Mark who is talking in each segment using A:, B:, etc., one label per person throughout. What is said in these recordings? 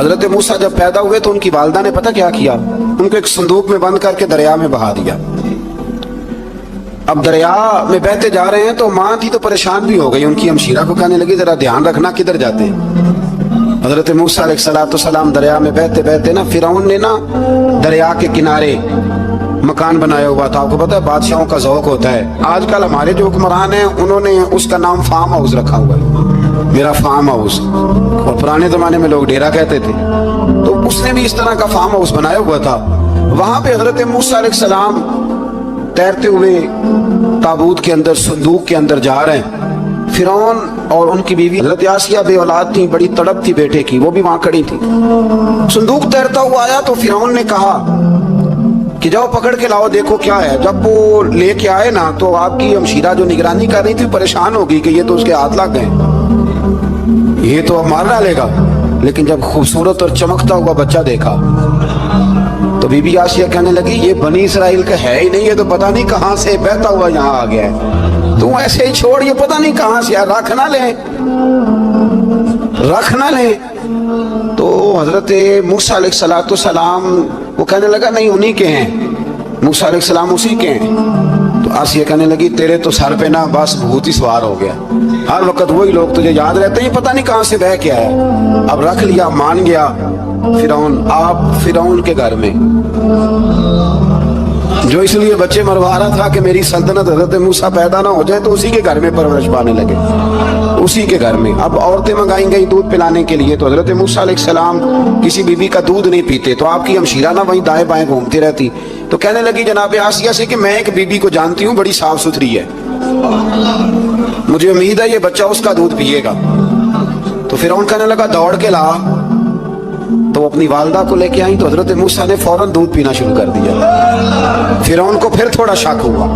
A: حضرت موسیٰ جب پیدا ہوئے تو ان کی والدہ نے پتہ کیا کیا؟ ان کو ایک صندوق میں بند کر کے دریا میں بہا دیا۔ اب دریا میں بہتے جا رہے ہیں تو ماں تھی تو پریشان بھی ہو گئی، ان کی ہمشیرہ کو کہنے لگی ذرا دھیان رکھنا کدھر جاتے ہیں۔ حضرت موسیٰ علیہ السلام دریا میں بہتے بہتے نا فرعون نے نا دریا کے کنارے مکان بنایا ہوا تھا۔ آپ کو پتہ ہے بادشاہوں کا ذوق ہوتا ہے، آج کل ہمارے جو حکمران ہیں انہوں نے اس کا نام فارم ہاؤس رکھا ہوا ہے، میرا فارم ہاؤس، اور پرانے زمانے میں لوگ ڈیرا کہتے تھے، تو اس نے بھی اس طرح کا فارم ہاؤس بنایا ہوا تھا۔ وہاں پہ حضرت موسیٰ علیہ السلام تیرتے ہوئے تابوت کے اندر صندوق کے اندر جا رہے ہیں۔ فرعون اور ان کی بیوی حضرت آسیہ بے اولاد تھی، بڑی تڑپ تھی بیٹے کی، وہ بھی وہاں کھڑی تھی۔ صندوق تیرتا ہوا آیا تو فرعون نے کہا کہ جاؤ پکڑ کے لاؤ دیکھو کیا ہے۔ جب وہ لے کے آئے نا تو آپ کی ہمشیرہ جو نگرانی کر رہی تھی پریشان ہو گئی کہ یہ تو اس کے ہاتھ لگ گئے، یہ تو اب مار ڈالے گا۔ لیکن جب خوبصورت اور چمکتا ہوا بچہ دیکھا تو بی بی آسیہ کہنے لگی یہ بنی اسرائیل کا ہے ہی نہیں، یہ تو پتہ نہیں کہاں سے بہتا ہوا یہاں آ گیا ہے، تو ایسے ہی چھوڑ، یہ پتہ نہیں کہاں سے، رکھ نہ لیں رکھ نہ لیں۔ تو حضرت موسیٰ علیہ السلام وہ کہنے لگا نہیں انہی کے ہیں، موسیٰ علیہ السلام اسی کے ہیں۔ تو آسیہ کہنے لگی تیرے تو سر پہ نا بس بھوت ہی سوار ہو گیا، ہر وقت وہی لوگ تجھے یاد رہتے ہیں، پتہ نہیں کہاں سے بہ کے آیا۔ اب رکھ لیا، مان گیا فرعون۔ آپ فرعون کے گھر میں جو اس لیے بچے مروا رہا تھا کہ میری سلطنت حضرت موسیٰ پیدا نہ ہو جائے، تو اسی کے گھر میں پرورش پانے لگے، اسی کے گھر میں۔ اب عورتیں منگائیں گئی دودھ پلانے کے لیے، تو حضرت موسیٰ علیہ السلام کسی بیوی کا دودھ نہیں پیتے، تو آپ کی ہمشیرہ نہ وہیں دائیں بائیں گھومتی رہتی، تو کہنے لگی جناب آسیہ سے کہ میں ایک بیوی کو جانتی ہوں بڑی صاف ستھری ہے، مجھے امید ہے یہ بچہ اس کا دودھ پیے گا۔ تو فرعون کہنے لگا دوڑ کے لا، تو اپنی والدہ کو لے کے آئیں، تو حضرت موسیٰ نے فوراً دودھ پینا شروع کر دیا۔ فرعون کو پھر تھوڑا شک ہوا۔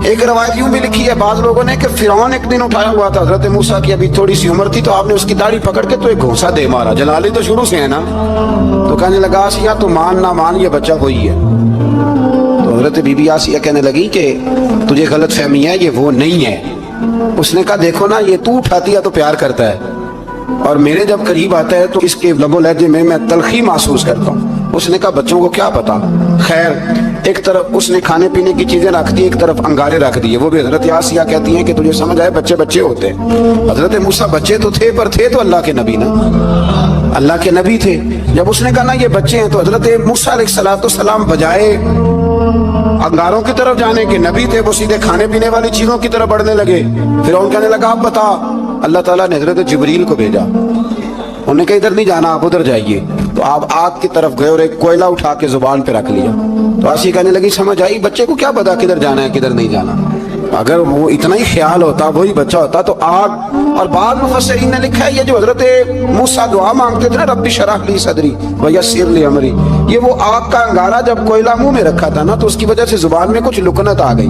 A: ایک روایت یوں بھی لکھی ہے بعض لوگوں نے کہ فرعون ایک دن اٹھایا ہوا تھا حضرت موسیٰ کی، ابھی تھوڑی سی عمر تھی، تو آپ نے اس کی داڑھی پکڑ کے تو ایک گھونسا دے مارا، جلالی تو شروع سے ہے نا، تو کہنے لگا آسیہ تو مان نہ مان یہ بچہ وہی ہے۔ تو حضرت بی بی آسیہ کہنے لگی کہ تجھے غلط فہمی ہے، یہ وہ نہیں ہے۔ اس نے کہا دیکھو نا یہ تو اٹھاتی ہے تو پیار کرتا ہے، اور میرے جب قریب آتا ہے تو اس کے لب و لہجے میں تلخی محسوس کرتا ہوں۔ اس نے کہا بچوں کو کیا پتا، خیر ایک طرف اس نے کھانے پینے کی چیزیں رکھ دی، ایک طرف انگارے رکھ دیے، وہ بھی حضرت آسیہ کہتی ہیں کہ تجھے سمجھ آئے بچے بچے ہوتے ہیں، حضرت موسیٰ بچے تو تھے پر تھے تو اللہ کے نبی نا، اللہ کے نبی تھے۔ جب اس نے کہا نا یہ بچے ہیں، تو حضرت موسیٰ علیہ السلام بجائے انگاروں کی طرف جانے کے نبی تھے، وہ سیدھے کھانے پینے والی چیزوں کی طرف بڑھنے لگے۔ فرعون کہنے لگا آپ بتا، اللہ تعالیٰ نے حضرت جبریل کو بھیجا، انہوں نے کہا ادھر نہیں جانا آپ ادھر جائیے، تو آپ آگ کی طرف گئے اور ایک کوئلہ اٹھا کے زبان پہ رکھ لیا۔ تو آسیہ کہنے لگی سمجھ آئی، بچے کو کیا پتا کدھر جانا ہے کدھر نہیں جانا، اگر وہ اتنا ہی خیال ہوتا وہی بچہ ہوتا تو آگ۔ اور بعض مفسرین نے لکھا ہے یہ جو حضرت موسیٰ دعا مانگتے تھے نا رب اشرح لی صدری ویسر لی امری، یہ وہ آگ کا انگارہ جب کوئلہ منہ میں رکھا تھا نا تو اس کی وجہ سے زبان میں کچھ لکنت آ گئی،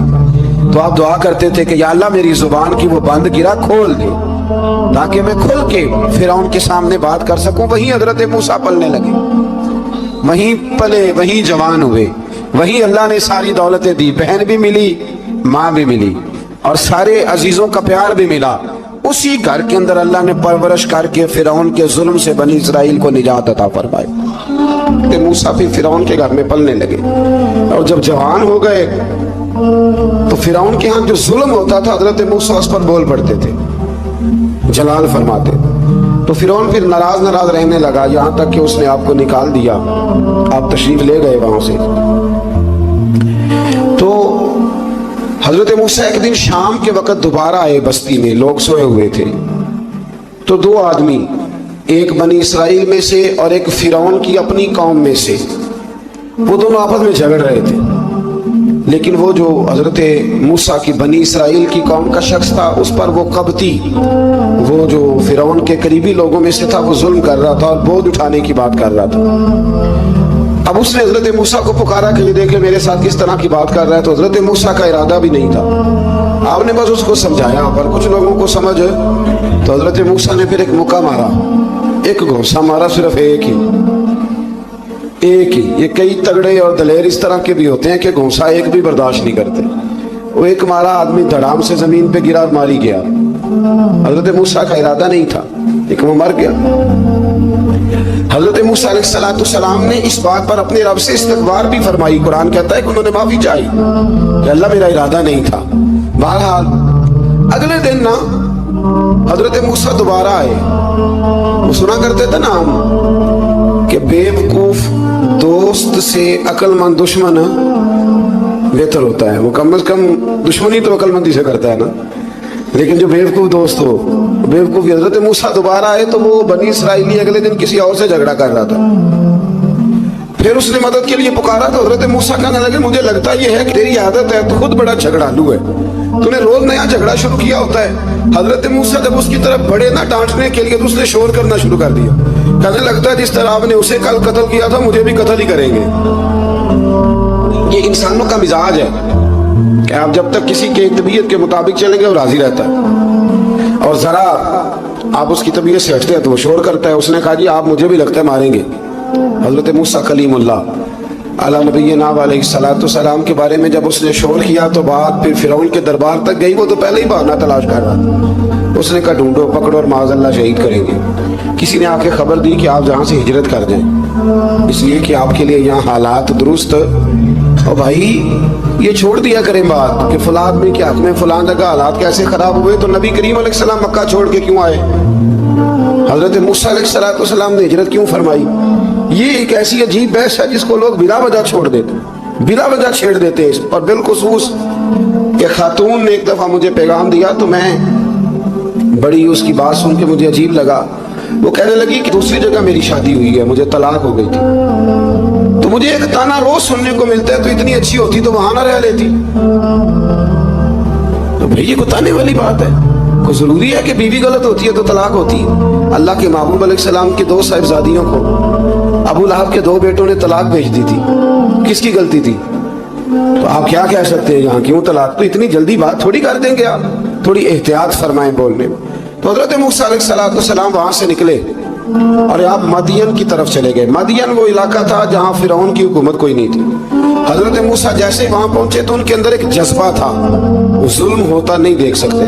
A: تو آپ دعا کرتے تھے کہ یا اللہ میری زبان کی وہ بند گرا کھول دے تاکہ میں کھل کے فرعون کے سامنے بات کر سکوں۔ وہیں حضرت موسیٰ پلنے لگے، وہیں پلے، وہیں جوان ہوئے، وہیں اللہ نے ساری دولتیں دی، بہن بھی ملی، ماں بھی ملی، اور سارے عزیزوں کا پیار بھی ملا۔ اسی گھر کے اندر اللہ نے پرورش کر کے فرعون کے ظلم سے بنی اسرائیل کو نجات عطا فرمائی۔ موسیٰ پھر فرعون کے گھر میں پلنے لگے، اور جب جوان ہو گئے تو فرعون کے ہاں جو ظلم ہوتا تھا حضرت موسیٰ اس پر بول پڑتے تھے، جلال فرماتے، تو فرعون پھر ناراض رہنے لگا، یہاں تک کہ اس نے آپ کو نکال دیا، آپ تشریف لے گئے وہاں سے۔ تو حضرت موسیٰ ایک دن شام کے وقت دوبارہ آئے بستی میں، لوگ سوئے ہوئے تھے، تو دو آدمی، ایک بنی اسرائیل میں سے اور ایک فرعون کی اپنی قوم میں سے، وہ دونوں آپس میں جھگڑ رہے تھے، لیکن وہ جو حضرت موسیٰ کی بنی اسرائیل کی قوم کا شخص تھا اس پر وہ قبطی، وہ جو فرعون کے قریبی لوگوں میں سے تھا، وہ ظلم کر رہا تھا اور بوجھ اٹھانے کی بات کر رہا تھا۔ اب اس نے حضرت موسیٰ کو پکارا کہ یہ دیکھے میرے ساتھ کس طرح کی بات کر رہا ہے، تو حضرت موسیٰ کا ارادہ بھی نہیں تھا، آپ نے بس اس کو سمجھایا، پر کچھ لوگوں کو سمجھ، تو حضرت موسیٰ نے پھر ایک مکہ مارا، ایک گھونسا مارا، صرف ایک ہی۔ یہ کئی تگڑے اور دلیر اس طرح کے بھی ہوتے ہیں کہ گھونسا ایک بھی برداشت نہیں کرتے، وہ ایک مارا، آدمی دھڑام سے زمین پہ گرا اور ماری گیا۔ حضرت موسیٰ کا ارادہ نہیں تھا لیکن وہ مر گیا۔ حضرت موسیٰ علیہ السلام نے اس بات پر اپنے رب سے استغفار بھی فرمائی. قرآن کہتا ہے کہ انہوں نے معافی چاہی کہ اللہ میرا ارادہ نہیں تھا. بہرحال اگلے دن نا حضرت موسیٰ دوبارہ آئے. وہ سنا کرتے تھے نا ہم کہ بیوقوف دوست سے عقل مند دشمن بہتر ہوتا ہے. وہ کم از کم دشمنی تو عقل مندی سے کرتا ہے نا, لیکن جو بیوقوف دوست ہو بیوقوف. حضرت موسیٰ دوبارہ آئے تو وہ بنی اسرائیلی اگلے دن کسی اور سے جھگڑا کر رہا تھا. پھر اس نے مدد کے لیے پکارا تو حضرت موسیٰ کہنے لگے مجھے لگتا یہ ہے کہ تیری عادت ہے, تو خود بڑا جھگڑالو ہے, تو نے روز نیا جھگڑا شروع کیا ہوتا ہے. حضرت موسیٰ جب اس کی طرف بڑھے نہ ڈانٹنے کے لیے تو اس نے شور کرنا شروع کر دیا. کہنے لگتا ہے جس طرح آپ نے اسے کل قتل کیا تھا مجھے بھی قتل ہی کریں گے. یہ انسانوں کا مزاج ہے کہ آپ جب تک کسی کے طبیعت کے مطابق چلیں گے وہ راضی رہتا ہے, اور ذرا آپ اس کی طبیعت سے ہٹتے ہیں تو وہ شور کرتا ہے. اس نے کہا جی آپ مجھے بھی لگتا ہے ماریں گے. حضرت موسیٰ کلیم اللہ علی نبینا علیہ السلام کے بارے میں جب اس نے شور کیا تو بات پھر فرعون کے دربار تک گئی. وہ تو پہلے ہی بہانہ تلاش کر رہا تھا. اس نے کہا ڈھونڈو پکڑو اور معاذ اللہ شہید کریں گے. کسی نے آ کے خبر دی کہ آپ جہاں سے ہجرت کر جائیں, اس لیے کہ آپ کے لیے یہاں حالات درست. اور بھائی یہ چھوڑ دیا کریں بات کہ فلاں آدمی کے حق میں فلاں جگہ حالات کیسے خراب ہوئے, تو نبی کریم علیہ السلام مکہ چھوڑ کے کیوں آئے؟ حضرت موسیٰ علیہ السلام نے ہجرت کیوں فرمائی؟ یہ ایک ایسی عجیب بحث ہے جس کو لوگ بلا وجہ چھوڑ دیتے, بلا وجہ چھیڑ دیتے ہیں. اور بالخصوص ایک خاتون نے ایک دفعہ مجھے پیغام دیا تو میں بڑی اس کی بات سن کے مجھے عجیب لگا. وہ کہنے لگی کہ دوسری جگہ میری شادی ہوئی ہے, مجھے طلاق ہو گئی تھی, تو مجھے ایک تانا روز سننے کو ملتا ہے تو اتنی اچھی ہوتی تو وہاں نہ رہ لیتی. تو بھئی یہ کوئی تانے والی بات ہے؟ کوئی ضروری ہے کہ بیوی غلط ہوتی ہے تو طلاق ہوتی ہے؟ اللہ کے محبوب علیہ السلام کی 2 صاحبزادیوں کو ابو لہب کے 2 بیٹوں نے طلاق بھیج دی تھی. کس کی غلطی تھی؟ تو آپ کیا کہہ سکتے ہیں یہاں کیوں طلاق؟ تو اتنی جلدی بات تھوڑی کر دیں گے آپ, تھوڑی احتیاط فرمائیں بولنے میں. تو حضرت موسیٰ علیہ السلام وہاں سے نکلے اور آپ مدین کی طرف چلے گئے. مدین وہ علاقہ تھا جہاں فرعون کی حکومت کوئی نہیں تھی. حضرت موسیٰ جیسے وہاں پہنچے تو ان کے اندر ایک جذبہ تھا, ظلم ہوتا نہیں دیکھ سکتے.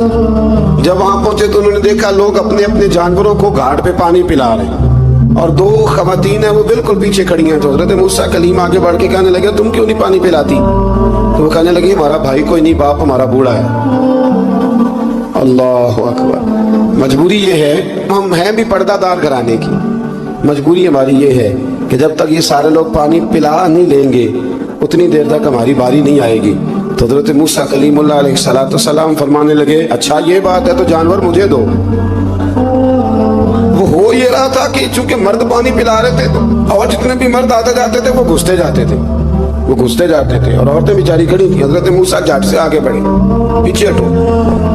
A: جب وہاں پہنچے تو انہوں نے دیکھا لوگ اپنے اپنے جانوروں کو گھاٹ پہ پانی پلا رہے ہیں, اور 2 خواتین ہیں وہ بالکل پیچھے کھڑی ہیں. تو حضرت موسیٰ کلیم آگے بڑھ کے کہنے لگے تم کیوں نہیں پانی پلاتی؟ تو وہ کہنے لگی ہمارا بھائی کوئی نہیں, باپ ہمارا بوڑھا ہے. اللہ اکبر. مجبوری یہ ہے, ہم ہیں بھی پردہ دار گھرانے کی, مجبوری ہماری یہ ہے کہ جب تک یہ سارے لوگ پانی پلا نہیں لیں گے اتنی دیر تک ہماری باری نہیں آئے گی. تو حضرت موسیٰ کلیم اللہ علیہ السلام فرمانے لگے اچھا یہ بات ہے تو جانور مجھے دو. وہ ہو یہ رہا تھا کہ چونکہ مرد پانی پلا رہے تھے اور جتنے بھی مرد آتے جاتے تھے وہ گھستے جاتے تھے, اور عورتیں بیچاری کھڑی تھیں. حضرت موسیٰ جھٹ سے آگے بڑھے, پیچھے ہٹو.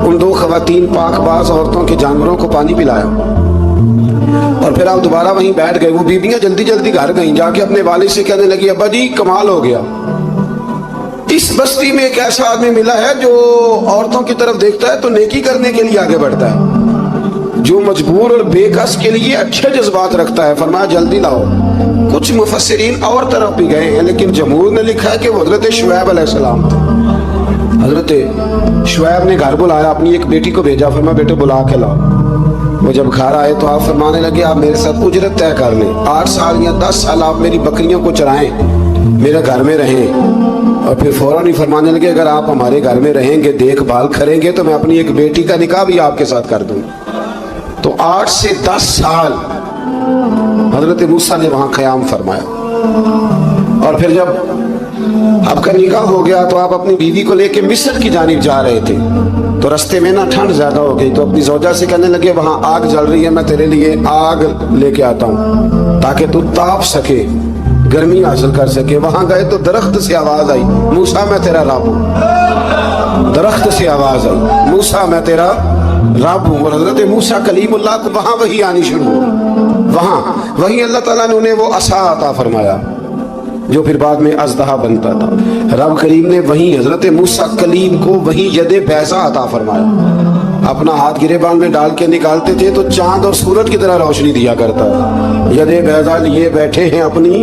A: ان 2 خواتین پاک باز عورتوں کے جانوروں کو پانی پلایا, اور پھر آپ دوبارہ وہیں بیٹھ گئے. وہ بیویاں جلدی جلدی گھر گئیں, جا کے اپنے والد سے کہنے لگی ابا جی کمال ہو گیا, اس بستی میں ایک ایسا آدمی ملا ہے جو عورتوں کی طرف دیکھتا ہے تو نیکی کرنے کے لیے آگے بڑھتا ہے, جو مجبور اور بے کس کے لیے اچھے جذبات رکھتا ہے. فرمایا جلدی لاؤ. کچھ مفسرین اور طرف بھی گئے ہیں لیکن جمہور نے لکھا ہے کہ وہ حضرت شعیب علیہ السلام تھے. حضرت شعیب نے گھر بلایا, اپنی ایک بیٹی کو بھیجا, فرمایا بیٹے بلا کے لاؤ. وہ جب گھر آئے تو آپ فرمانے لگے آپ میرے ساتھ اجرت طے کر لیں, 8 سال یا 10 سال آپ میری بکریوں کو چرائیں, میرے گھر میں رہیں. اور پھر فوراً ہی فرمانے لگے اگر آپ ہمارے گھر میں رہیں گے دیکھ بھال کریں گے تو میں اپنی ایک بیٹی کا نکاح بھی آپ کے ساتھ کر دوں. تو 8 سے 10 سال حضرت موسیٰ نے وہاں قیام فرمایا. اور پھر جب آپ کا نکاح ہو گیا تو آپ اپنی بیوی کو لے کے مصر کی جانب جا رہے تھے, تو رستے میں نا ٹھنڈ زیادہ ہو گئی. تو اپنی زوجہ سے کہنے لگے وہاں آگ جل رہی ہے, میں تیرے لیے آگ لے کے آتا ہوں تاکہ تو تاپ سکے, گرمی حاصل کر سکے. وہاں گئے تو درخت سے آواز آئی موسیٰ میں تیرا رب ہوں. درخت سے آواز آئی موسیٰ میں تیرا رب ہوں. اور حضرت موسیٰ کلیم اللہ کو وہاں وہی آنی شروع ہوئی. وہاں وہی اللہ تعالیٰ نے انہیں وہ عصا عطا فرمایا جو پھر بعد میں اژدہا بنتا تھا. رب کریم نے وہیں حضرت موسیٰ کلیم کو وہیں ید بیضا عطا فرمایا. اپنا ہاتھ گریبان میں ڈال کے نکالتے تھے تو چاند اور سورج کی طرح روشنی دیا کرتا ہے. ید بیضا لیے بیٹھے ہیں اپنی.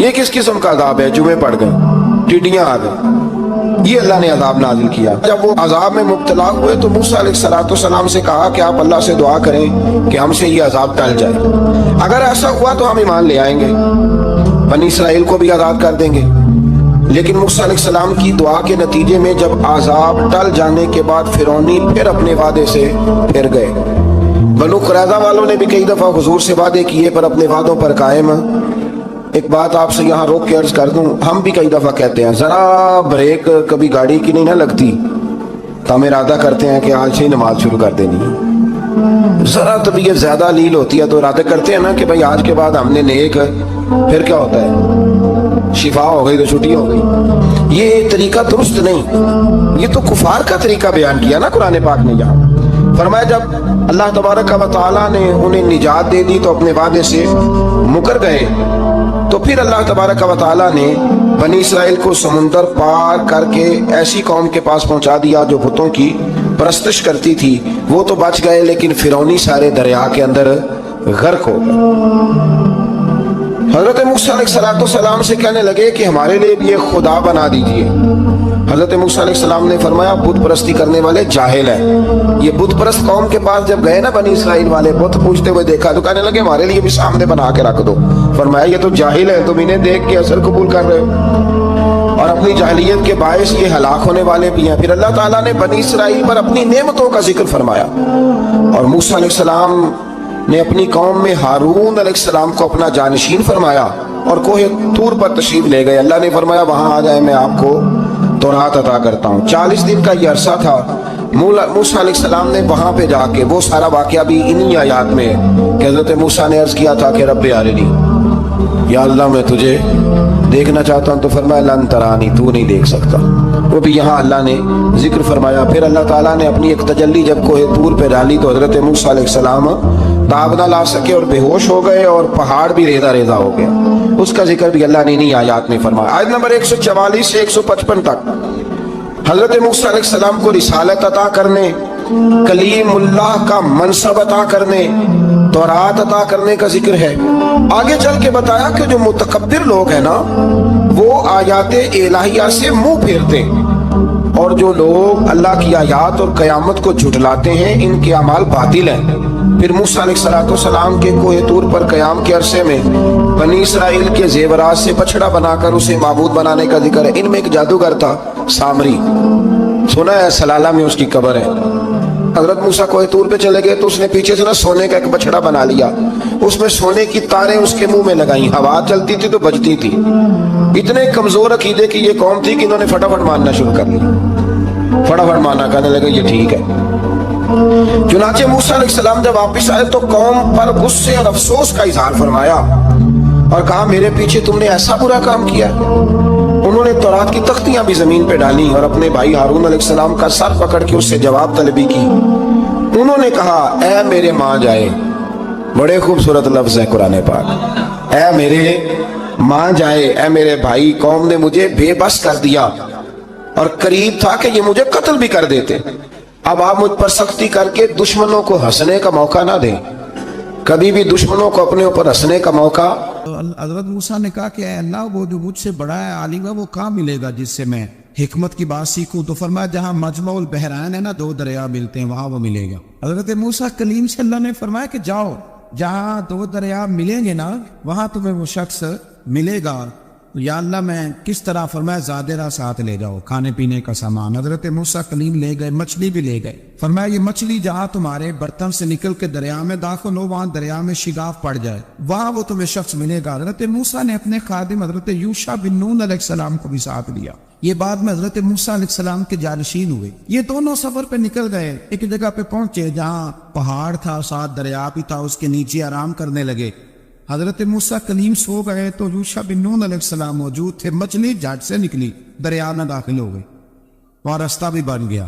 A: یہ کس قسم کا عذاب ہے؟ جمعے پڑ گئے، ٹڈیاں آ گئی، یہ اللہ نے عذاب نازل کیا۔ جب وہ عذاب میں مبتلا ہوئے تو موسیٰ علیہ السلام سے کہا کہ آپ اللہ سے دعا کریں کہ ہم سے یہ عذاب ٹل جائے، اگر ایسا ہوا تو ہم ایمان لے آئیں گے، بنی اسرائیل کو بھی آزاد کر دیں گے۔ لیکن موسیٰ علیہ السلام کی دعا کے نتیجے میں جب عذاب ٹل جانے کے بعد فرعونی پھر اپنے وعدے سے پھر گئے۔ بنو قریظہ والوں نے بھی کئی دفعہ حضور سے وعدے کیے پر اپنے وعدوں پر قائم۔ ایک بات آپ سے یہاں روک کے عرض کر دوں، ہم بھی کئی دفعہ کہتے ہیں ذرا بریک کبھی گاڑی کی نہیں نہ لگتی تو ہم ارادہ کرتے ہیں کہ آج سے ہی نماز شروع کر دینی ہے۔ ذرا طبیعت زیادہ لیل ہوتی ہے تو ارادہ کرتے ہیں نا کہ بھائی آج کے بعد ہم نے نیک، پھر کیا ہوتا ہے شفا ہو گئی تو چھٹی ہو گئی۔ یہ طریقہ درست نہیں، یہ تو کفار کا طریقہ بیان کیا نا قرآن پاک نے یہاں۔ فرمایا جب اللہ تبارک و تعالیٰ نے انہیں نجات دے دی تو اپنے وعدے سے مکر گئے، تو پھر اللہ تبارک و تعالیٰ نے بنی اسرائیل کو سمندر پار کر کے ایسی قوم کے پاس پہنچا دیا جو بتوں کی پرستش کرتی تھی۔ وہ تو بچ گئے لیکن فرعونی سارے دریا کے اندر غرق ہو گئے۔ حضرت موسیٰ علیہ السلام سے کہنے لگے کہ ہمارے لیے بھی ایک خدا بنا دیجئے۔ حضرت موسیٰ علیہ السلام نے فرمایا بت پرستی کرنے والے جاہل ہیں۔ یہ بت پرست قوم کے پاس جب گئے نا بنی اسرائیل والے، بت پوچھتے ہوئے دیکھا تو کہنے لگے ہمارے لیے بھی سامنے بنا کے رکھ دو۔ فرمایا یہ تو جاہل ہے، تم انہیں دیکھ کے اثر قبول کر رہے ہو اور اپنی جاہلیت کے باعث یہ ہلاک ہونے والے بھی ہیں۔ پھر اللہ تعالیٰ نے بنی اسرائیل پر اپنی نعمتوں کا ذکر فرمایا اور موسیٰ علیہ السلام نے اپنی قوم میں ہارون علیہ السلام کو اپنا جانشین فرمایا اور کوہ طور پر تشریف لے گئے۔ اللہ نے فرمایا وہاں آ جائے، میں آپ کو تورات عطا کرتا ہوں۔ 40 دن کا یہ عرصہ تھا۔ موسیٰ علیہ السلام نے وہاں پہ جا کے، وہ سارا واقعہ بھی انہی آیات میں ہے کہ حضرت موسیٰ نے عرض کیا تھا کہ رب ارنی، یا اللہ میں تجھے دیکھنا چاہتا ہوں، تو فرمایا لن ترانی، تو نہیں دیکھ سکتا۔ وہ بھی یہاں اللہ نے ذکر فرمایا۔ پھر اللہ تعالیٰ نے اپنی ایک تجلی جب کوہ طور پہ ڈالی تو حضرت موسیٰ علیہ السلام تاب نہ لا سکے اور بے ہوش ہو گئے اور پہاڑ بھی ریزہ ریزہ ہو گیا۔ اس کا ذکر بھی اللہ نے انہی آیات میں فرمایا۔ آیت نمبر 144 سے 155 تک حضرت موسیٰ علیہ السلام کو رسالت عطا کرنے، کلیم اللہ کا منصب عطا کرنے، تورات عطا کرنے کا ذکر ہے۔ آگے چل کے بتایا کہ جو متکبر لوگ ہیں نا وہ آیات الہیہ سے منہ پھیرتے ہیں، اور جو لوگ اللہ کی آیات اور قیامت کو جھٹلاتے ہیں ان کے اعمال باطل ہیں۔ پھر موسیٰ علیہ السلام کے کوہ طور پر قیام کے عرصے میں بنی اسرائیل کے زیورات سے بچڑا بنا کر اسے معبود بنانے کا ذکر ہے۔ ان میں ایک جادوگر تھا سامری، سنا ہے سلالہ میں اس کی قبر ہے۔ حضرت موسیٰ کوہ طور پہ چلے گئے تو اس نے پیچھے سے نا سونے کا ایک بچڑا بنا لیا، اس میں سونے کی تاریں اس کے منہ میں لگائیں، ہوا چلتی تھی تو بجتی تھی۔ اتنے کمزور عقیدے کی یہ قوم تھی کہ انہوں نے فٹافٹ ماننا شروع کر لیا، فٹافٹ ماننا، کہنے لگے یہ ٹھیک ہے۔ چنانچہ موسیٰ علیہ السلام جب واپس آئے تو قوم پر غصے اور افسوس کا اظہار فرمایا اور کہا میرے پیچھے تم نے ایسا برا کام کیا۔ انہوں نے تورات کی تختیاں بھی زمین پہ ڈالی اور اپنے بھائی ہارون علیہ السلام کا سر پکڑ کے اس سے جواب طلبی کی۔ انہوں نے کہا اے میرے ماں جائے، بڑے خوبصورت لفظ ہے قرآن پاک، اے میرے ماں جائے، اے میرے بھائی، قوم نے مجھے بے بس کر دیا اور قریب تھا کہ یہ مجھے قتل بھی کر دیتے۔ اب آپ مجھ پر سختی کر کے دشمنوں کو ہنسنے کا موقع نہ دیں، کبھی بھی دشمنوں کو اپنے اوپر ہنسنے کا موقع۔
B: حضرت موسیٰ نے کہا کہ اے اللہ، وہ جو مجھ سے بڑا ہے عالم ہے وہ کہاں ملے گا جس سے میں حکمت کی بات سیکھوں؟ تو فرمایا جہاں مجمع البحرین ہے نا، دو دریا ملتے ہیں، وہاں وہ ملے گا۔ حضرت موسیٰ کلیم سے اللہ نے فرمایا کہ جاؤ، جہاں دو دریا ملیں گے نا وہاں تمہیں وہ شخص ملے گا۔ یا اللہ میں کس طرح؟ فرمایا زادرہ ساتھ لے جاؤ، کھانے پینے کا سامان۔ حضرت موسیٰ کلیم لے گئے، مچھلی بھی لے گئے۔ فرمایا یہ مچھلی جہاں تمہارے برتن سے نکل کے دریا میں داخل ہو، وہاں دریا میں شگاف پڑ جائے، وہاں وہ تمہیں شخص ملے گا۔ حضرت موسیٰ نے اپنے خادم حضرت یوشع بن نون علیہ السلام کو بھی ساتھ لیا۔ یہ بعد میں حضرت موسیٰ علیہ السلام کے جانشین ہوئے۔ یہ دونوں سفر پہ نکل گئے، ایک جگہ پہ پہنچے جہاں پہاڑ تھا، ساتھ دریا بھی تھا، اس کے نیچے آرام کرنے لگے۔ حضرت موسیٰ کلیم سو گئے تو یوشع بن نون علیہ السلام موجود تھے۔ مچھلی جھٹ سے نکلی، دریا میں داخل ہو گئی، وہاں راستہ بھی بن گیا۔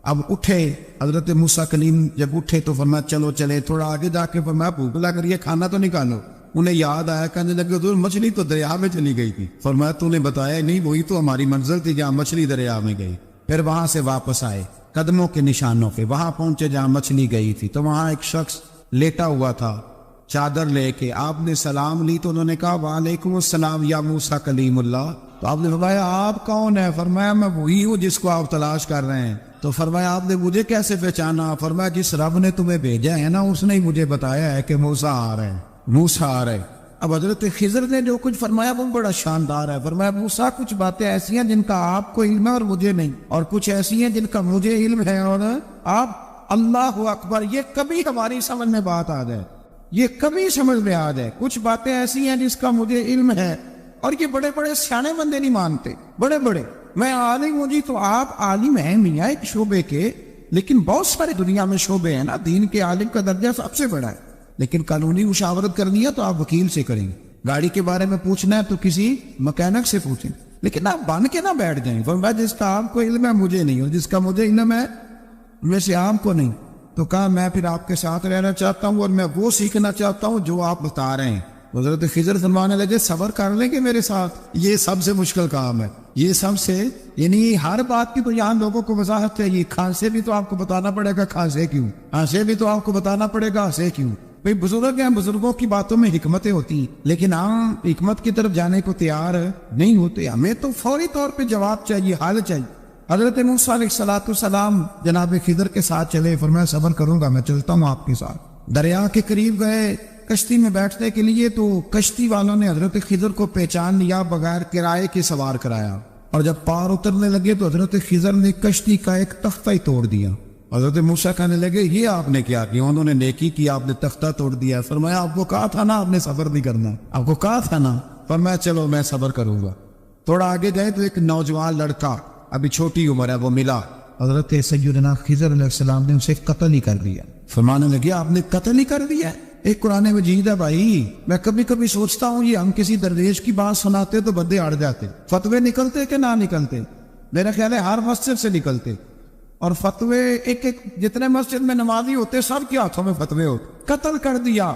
B: اب اٹھے حضرت موسیٰ کلیم، جب اٹھے تو فرمایا چلو چلے، تھوڑا آگے جا کے فرمایا بھوک لگ رہی ہے، کھانا تو نکالو۔ انہیں یاد آیا، کہنے لگے حضور مچھلی تو دریا میں چلی گئی تھی۔ فرمایا تو نے بتایا نہیں، وہی تو ہماری منزل تھی جہاں مچھلی دریا میں گئی۔ پھر وہاں سے واپس آئے قدموں کے نشانوں پہ، وہاں پہنچے جہاں مچھلی گئی تھی تو وہاں ایک شخص لیٹا ہوا تھا چادر لے کے آپ نے سلام لی تو انہوں نے کہا وعلیکم السلام یا موسیٰ کلیم اللہ. تو آپ نے فرمایا آپ کون ہے؟ فرمایا میں وہی ہوں جس کو آپ تلاش کر رہے ہیں. تو فرمایا آپ نے مجھے کیسے پہچانا؟ فرمایا جس رب نے تمہیں بھیجا ہے نا اس نے ہی مجھے بتایا ہے کہ موسیٰ آ رہے ہیں، موسیٰ آ رہے ہیں. اب حضرت خضر نے جو کچھ فرمایا وہ بڑا شاندار ہے. فرمایا موسیٰ کچھ باتیں ایسی ہیں جن کا آپ کو علم ہے اور مجھے نہیں، اور کچھ ایسی ہیں جن کا مجھے علم ہے اور آپ. اللہ اکبر، یہ کبھی ہماری سمجھ میں بات آ جائے، یہ کبھی سمجھ میں آ جائے. کچھ باتیں ایسی ہیں جس کا مجھے علم ہے اور یہ بڑے بڑے سیانے بندے نہیں مانتے، بڑے بڑے. میں عالم ہوں جی، تو آپ عالم ہیں میاں ایک شعبے کے، لیکن بہت سارے دنیا میں شعبے ہیں نا. دین کے عالم کا درجہ سب سے بڑا ہے، لیکن قانونی مشاورت کرنی ہے تو آپ وکیل سے کریں گے. گاڑی کے بارے میں پوچھنا ہے تو کسی مکینک سے پوچھیں، لیکن آپ بن کے نہ بیٹھ جائیں. فرمایا جس کا آپ کو علم ہے مجھے نہیں، اور جس کا مجھے علم ہے میں سے آپ کو نہیں. تو کہا میں پھر آپ کے ساتھ رہنا چاہتا ہوں اور میں وہ سیکھنا چاہتا ہوں جو آپ بتا رہے ہیں. حضرت خضر فرمانے لگے صبر کر لیں گے میرے ساتھ، یہ سب سے مشکل کام ہے. یہ سب سے، یعنی ہر بات کی تو یہاں لوگوں کو وضاحت چاہیے. کھانسے بھی تو آپ کو بتانا پڑے گا کھانسے کیوں، ہنسے بھی تو آپ کو بتانا پڑے گا ہنسے کیوں. بھئی بزرگ ہیں، بزرگوں کی باتوں میں حکمتیں ہوتی ہیں، لیکن ہم حکمت کی طرف جانے کو تیار نہیں ہوتے. ہمیں تو فوری طور پہ جواب چاہیے، حل چاہیے. حضرت موسیٰ علیہ السلام جناب خضر کے ساتھ چلے. فرمایا صبر کروں گا، میں چلتا ہوں آپ کے ساتھ. دریا کے قریب گئے کشتی میں بیٹھنے کے لیے، تو کشتی والوں نے حضرت خضر کو پہچان لیا، بغیر کرائے کے سوار کرایا. اور جب پار اترنے لگے تو حضرت خضر نے کشتی کا ایک تختہ ہی توڑ دیا. حضرت موسیٰ کہنے لگے یہ آپ نے کیا کیا؟ انہوں نے نیکی کی، آپ نے تختہ توڑ دیا. فرمایا آپ کو کہا تھا نا آپ نے صبر نہیں کرنا، آپ کو کہا تھا نا. فرمایا چلو میں صبر کروں گا. تھوڑا آگے گئے تو ایک نوجوان لڑکا، ابھی چھوٹی عمر ہے، وہ ملا. حضرت سیدنا خضر علیہ السلام نے اسے قتل ہی کر دیا. فرمانے لگے آپ نے قتل ہی کر دیا؟ ایک قرآن مجید ہے بھائی. میں کبھی کبھی سوچتا ہوں یہ ہم کسی درویش کی بات سناتے تو بندے اڑ جاتے. فتوے نکلتے کہ نہ نکلتے؟ میرا خیال ہے ہر مسجد سے نکلتے. اور فتوے ایک جتنے مسجد میں نمازی ہوتے سب کے ہاتھوں میں فتوے ہوتے. قتل کر دیا،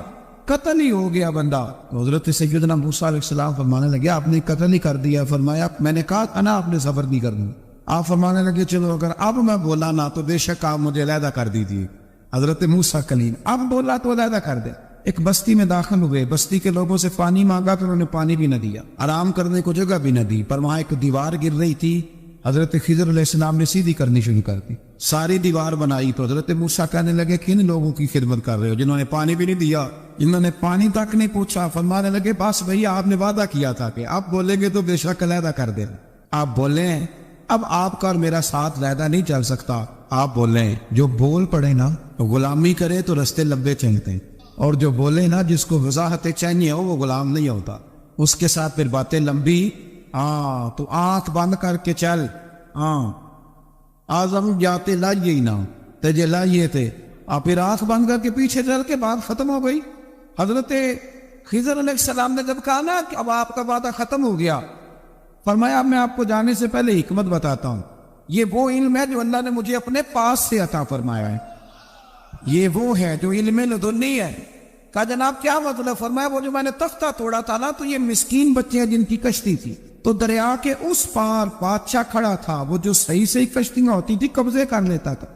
B: قتل ہی ہو گیا بندہ. حضرت سیدنا موسیٰ علیہ السلام فرمانے لگے آپ نے قتل ہی کر دیا. فرمایا میں نے کہا تھا نا آپ نے صبر نہیں کرنا. آپ فرمانے لگے چلو اگر اب میں بولا نا تو بے شک آپ مجھے علیحدہ کر دیجیے. حضرت موسیٰ کلیم اب بولا تو علیحدہ کر دے. ایک بستی میں داخل ہوئے، بستی کے لوگوں سے پانی مانگا تو انہوں نے پانی بھی نہ دیا، آرام کرنے کو جگہ بھی نہ دی. پر وہاں ایک دیوار گر رہی تھی، حضرت خضر علیہ السلام نے سیدھی کرنی شروع کر دی. ساری دیوار بنائی. تو حضرت موسیٰ کہنے لگے کن لوگوں کی خدمت کر رہے ہو جنہوں نے پانی بھی نہیں دیا، جنہوں نے پانی تک نہیں پوچھا. فرمانے لگے بس بھیا آپ نے وعدہ کیا تھا کہ آپ بولیں گے تو بے شک علیحدہ کر دیں. آپ بولیں اب آپ کا اور میرا ساتھ علیحدہ نہیں چل سکتا. آپ بولیں جو بول پڑے نا غلامی کرے تو رستے لمبے چلتے ہیں، اور جو بولے نا جس کو وضاحت چاہیے ہو وہ غلام نہیں ہوتا، اس کے ساتھ پھر باتیں لمبی. تو آنکھ بند کر کے چل. آزم جاتے لائیے ہی نہ تجھے لائیے تھے. آپ پھر آنکھ بند کر کے پیچھے چل کے بات ختم ہو گئی. حضرت خضر علیہ السلام نے جب کہا نا کہ اب آپ کا وعدہ ختم ہو گیا، فرمایا اب میں آپ کو جانے سے پہلے حکمت بتاتا ہوں. یہ وہ علم ہے جو اللہ نے مجھے اپنے پاس سے عطا فرمایا ہے. یہ وہ ہے جو علم لدنی ہے. کہا جناب کیا مطلب؟ فرمایا وہ جو میں نے تختہ توڑا تھا نا، تو یہ مسکین بچے ہیں جن کی کشتی تھی، تو دریا کے اس پار بادشاہ کھڑا تھا، وہ جو صحیح صحیح کشتیاں ہوتی تھی قبضے کر لیتا تھا،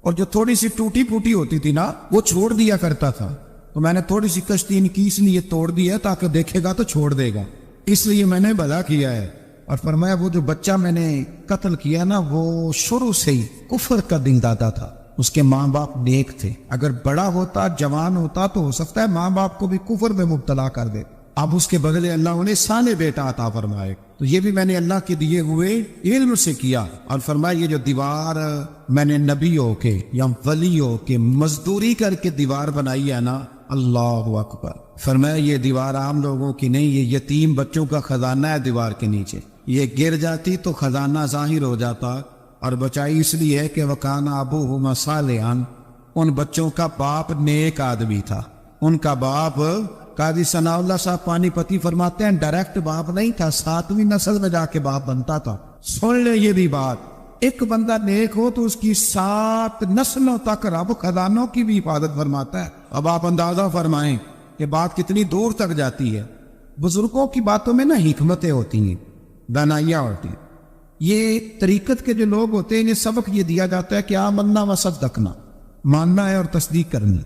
B: اور جو تھوڑی سی ٹوٹی پھوٹی ہوتی تھی نا وہ چھوڑ دیا کرتا تھا. تو میں نے تھوڑی سی کشتی ان کی اس لیے توڑ دی ہے تاکہ دیکھے گا تو چھوڑ دے گا، اس لیے میں نے بھلا کیا ہے. اور فرمایا وہ جو بچہ میں نے قتل کیا نا وہ شروع سے ہی کفر کا دین دادا تھا، اس کے ماں باپ نیک تھے. اگر بڑا ہوتا جوان ہوتا تو ہو سکتا ہے ماں باپ کو بھی کفر میں مبتلا کر دے. اب اس کے بدلے اللہ انہیں صالح بیٹا عطا فرمائے. تو یہ بھی میں نے اللہ کے دیے ہوئے علم سے کیا. اور فرمایا یہ جو دیوار میں نے نبیوں کے یا ولیوں کے مزدوری کر کے دیوار بنائی ہے نا، اللہ اکبر. فرمایا یہ دیوار عام لوگوں کی نہیں، یہ یتیم بچوں کا خزانہ ہے دیوار کے نیچے. یہ گر جاتی تو خزانہ ظاہر ہو جاتا، اور بچائی اس لیے ہے کہ وَكَانَ أَبُوهُمَا صَالِحًا، ان بچوں کا باپ نیک آدمی تھا. ان کا باپ قاضی ثناء اللہ صاحب پانی پتی فرماتے ہیں ڈائریکٹ باپ نہیں تھا، 7ویں نسل میں جا کے باپ بنتا تھا. سن لے یہ بھی بات، ایک بندہ نیک ہو تو اس کی 7 نسلوں تک رب خزانوں کی بھی حفاظت فرماتا ہے. اب آپ اندازہ فرمائیں کہ بات کتنی دور تک جاتی ہے. بزرگوں کی باتوں میں نا حکمتیں ہوتی ہیں، دانائیاں ہوتی ہیں. یہ طریقت کے جو لوگ ہوتے ہیں انہیں سبق یہ دیا جاتا ہے کہ آمنا و صدقنا، ماننا ہے اور تصدیق کرنی.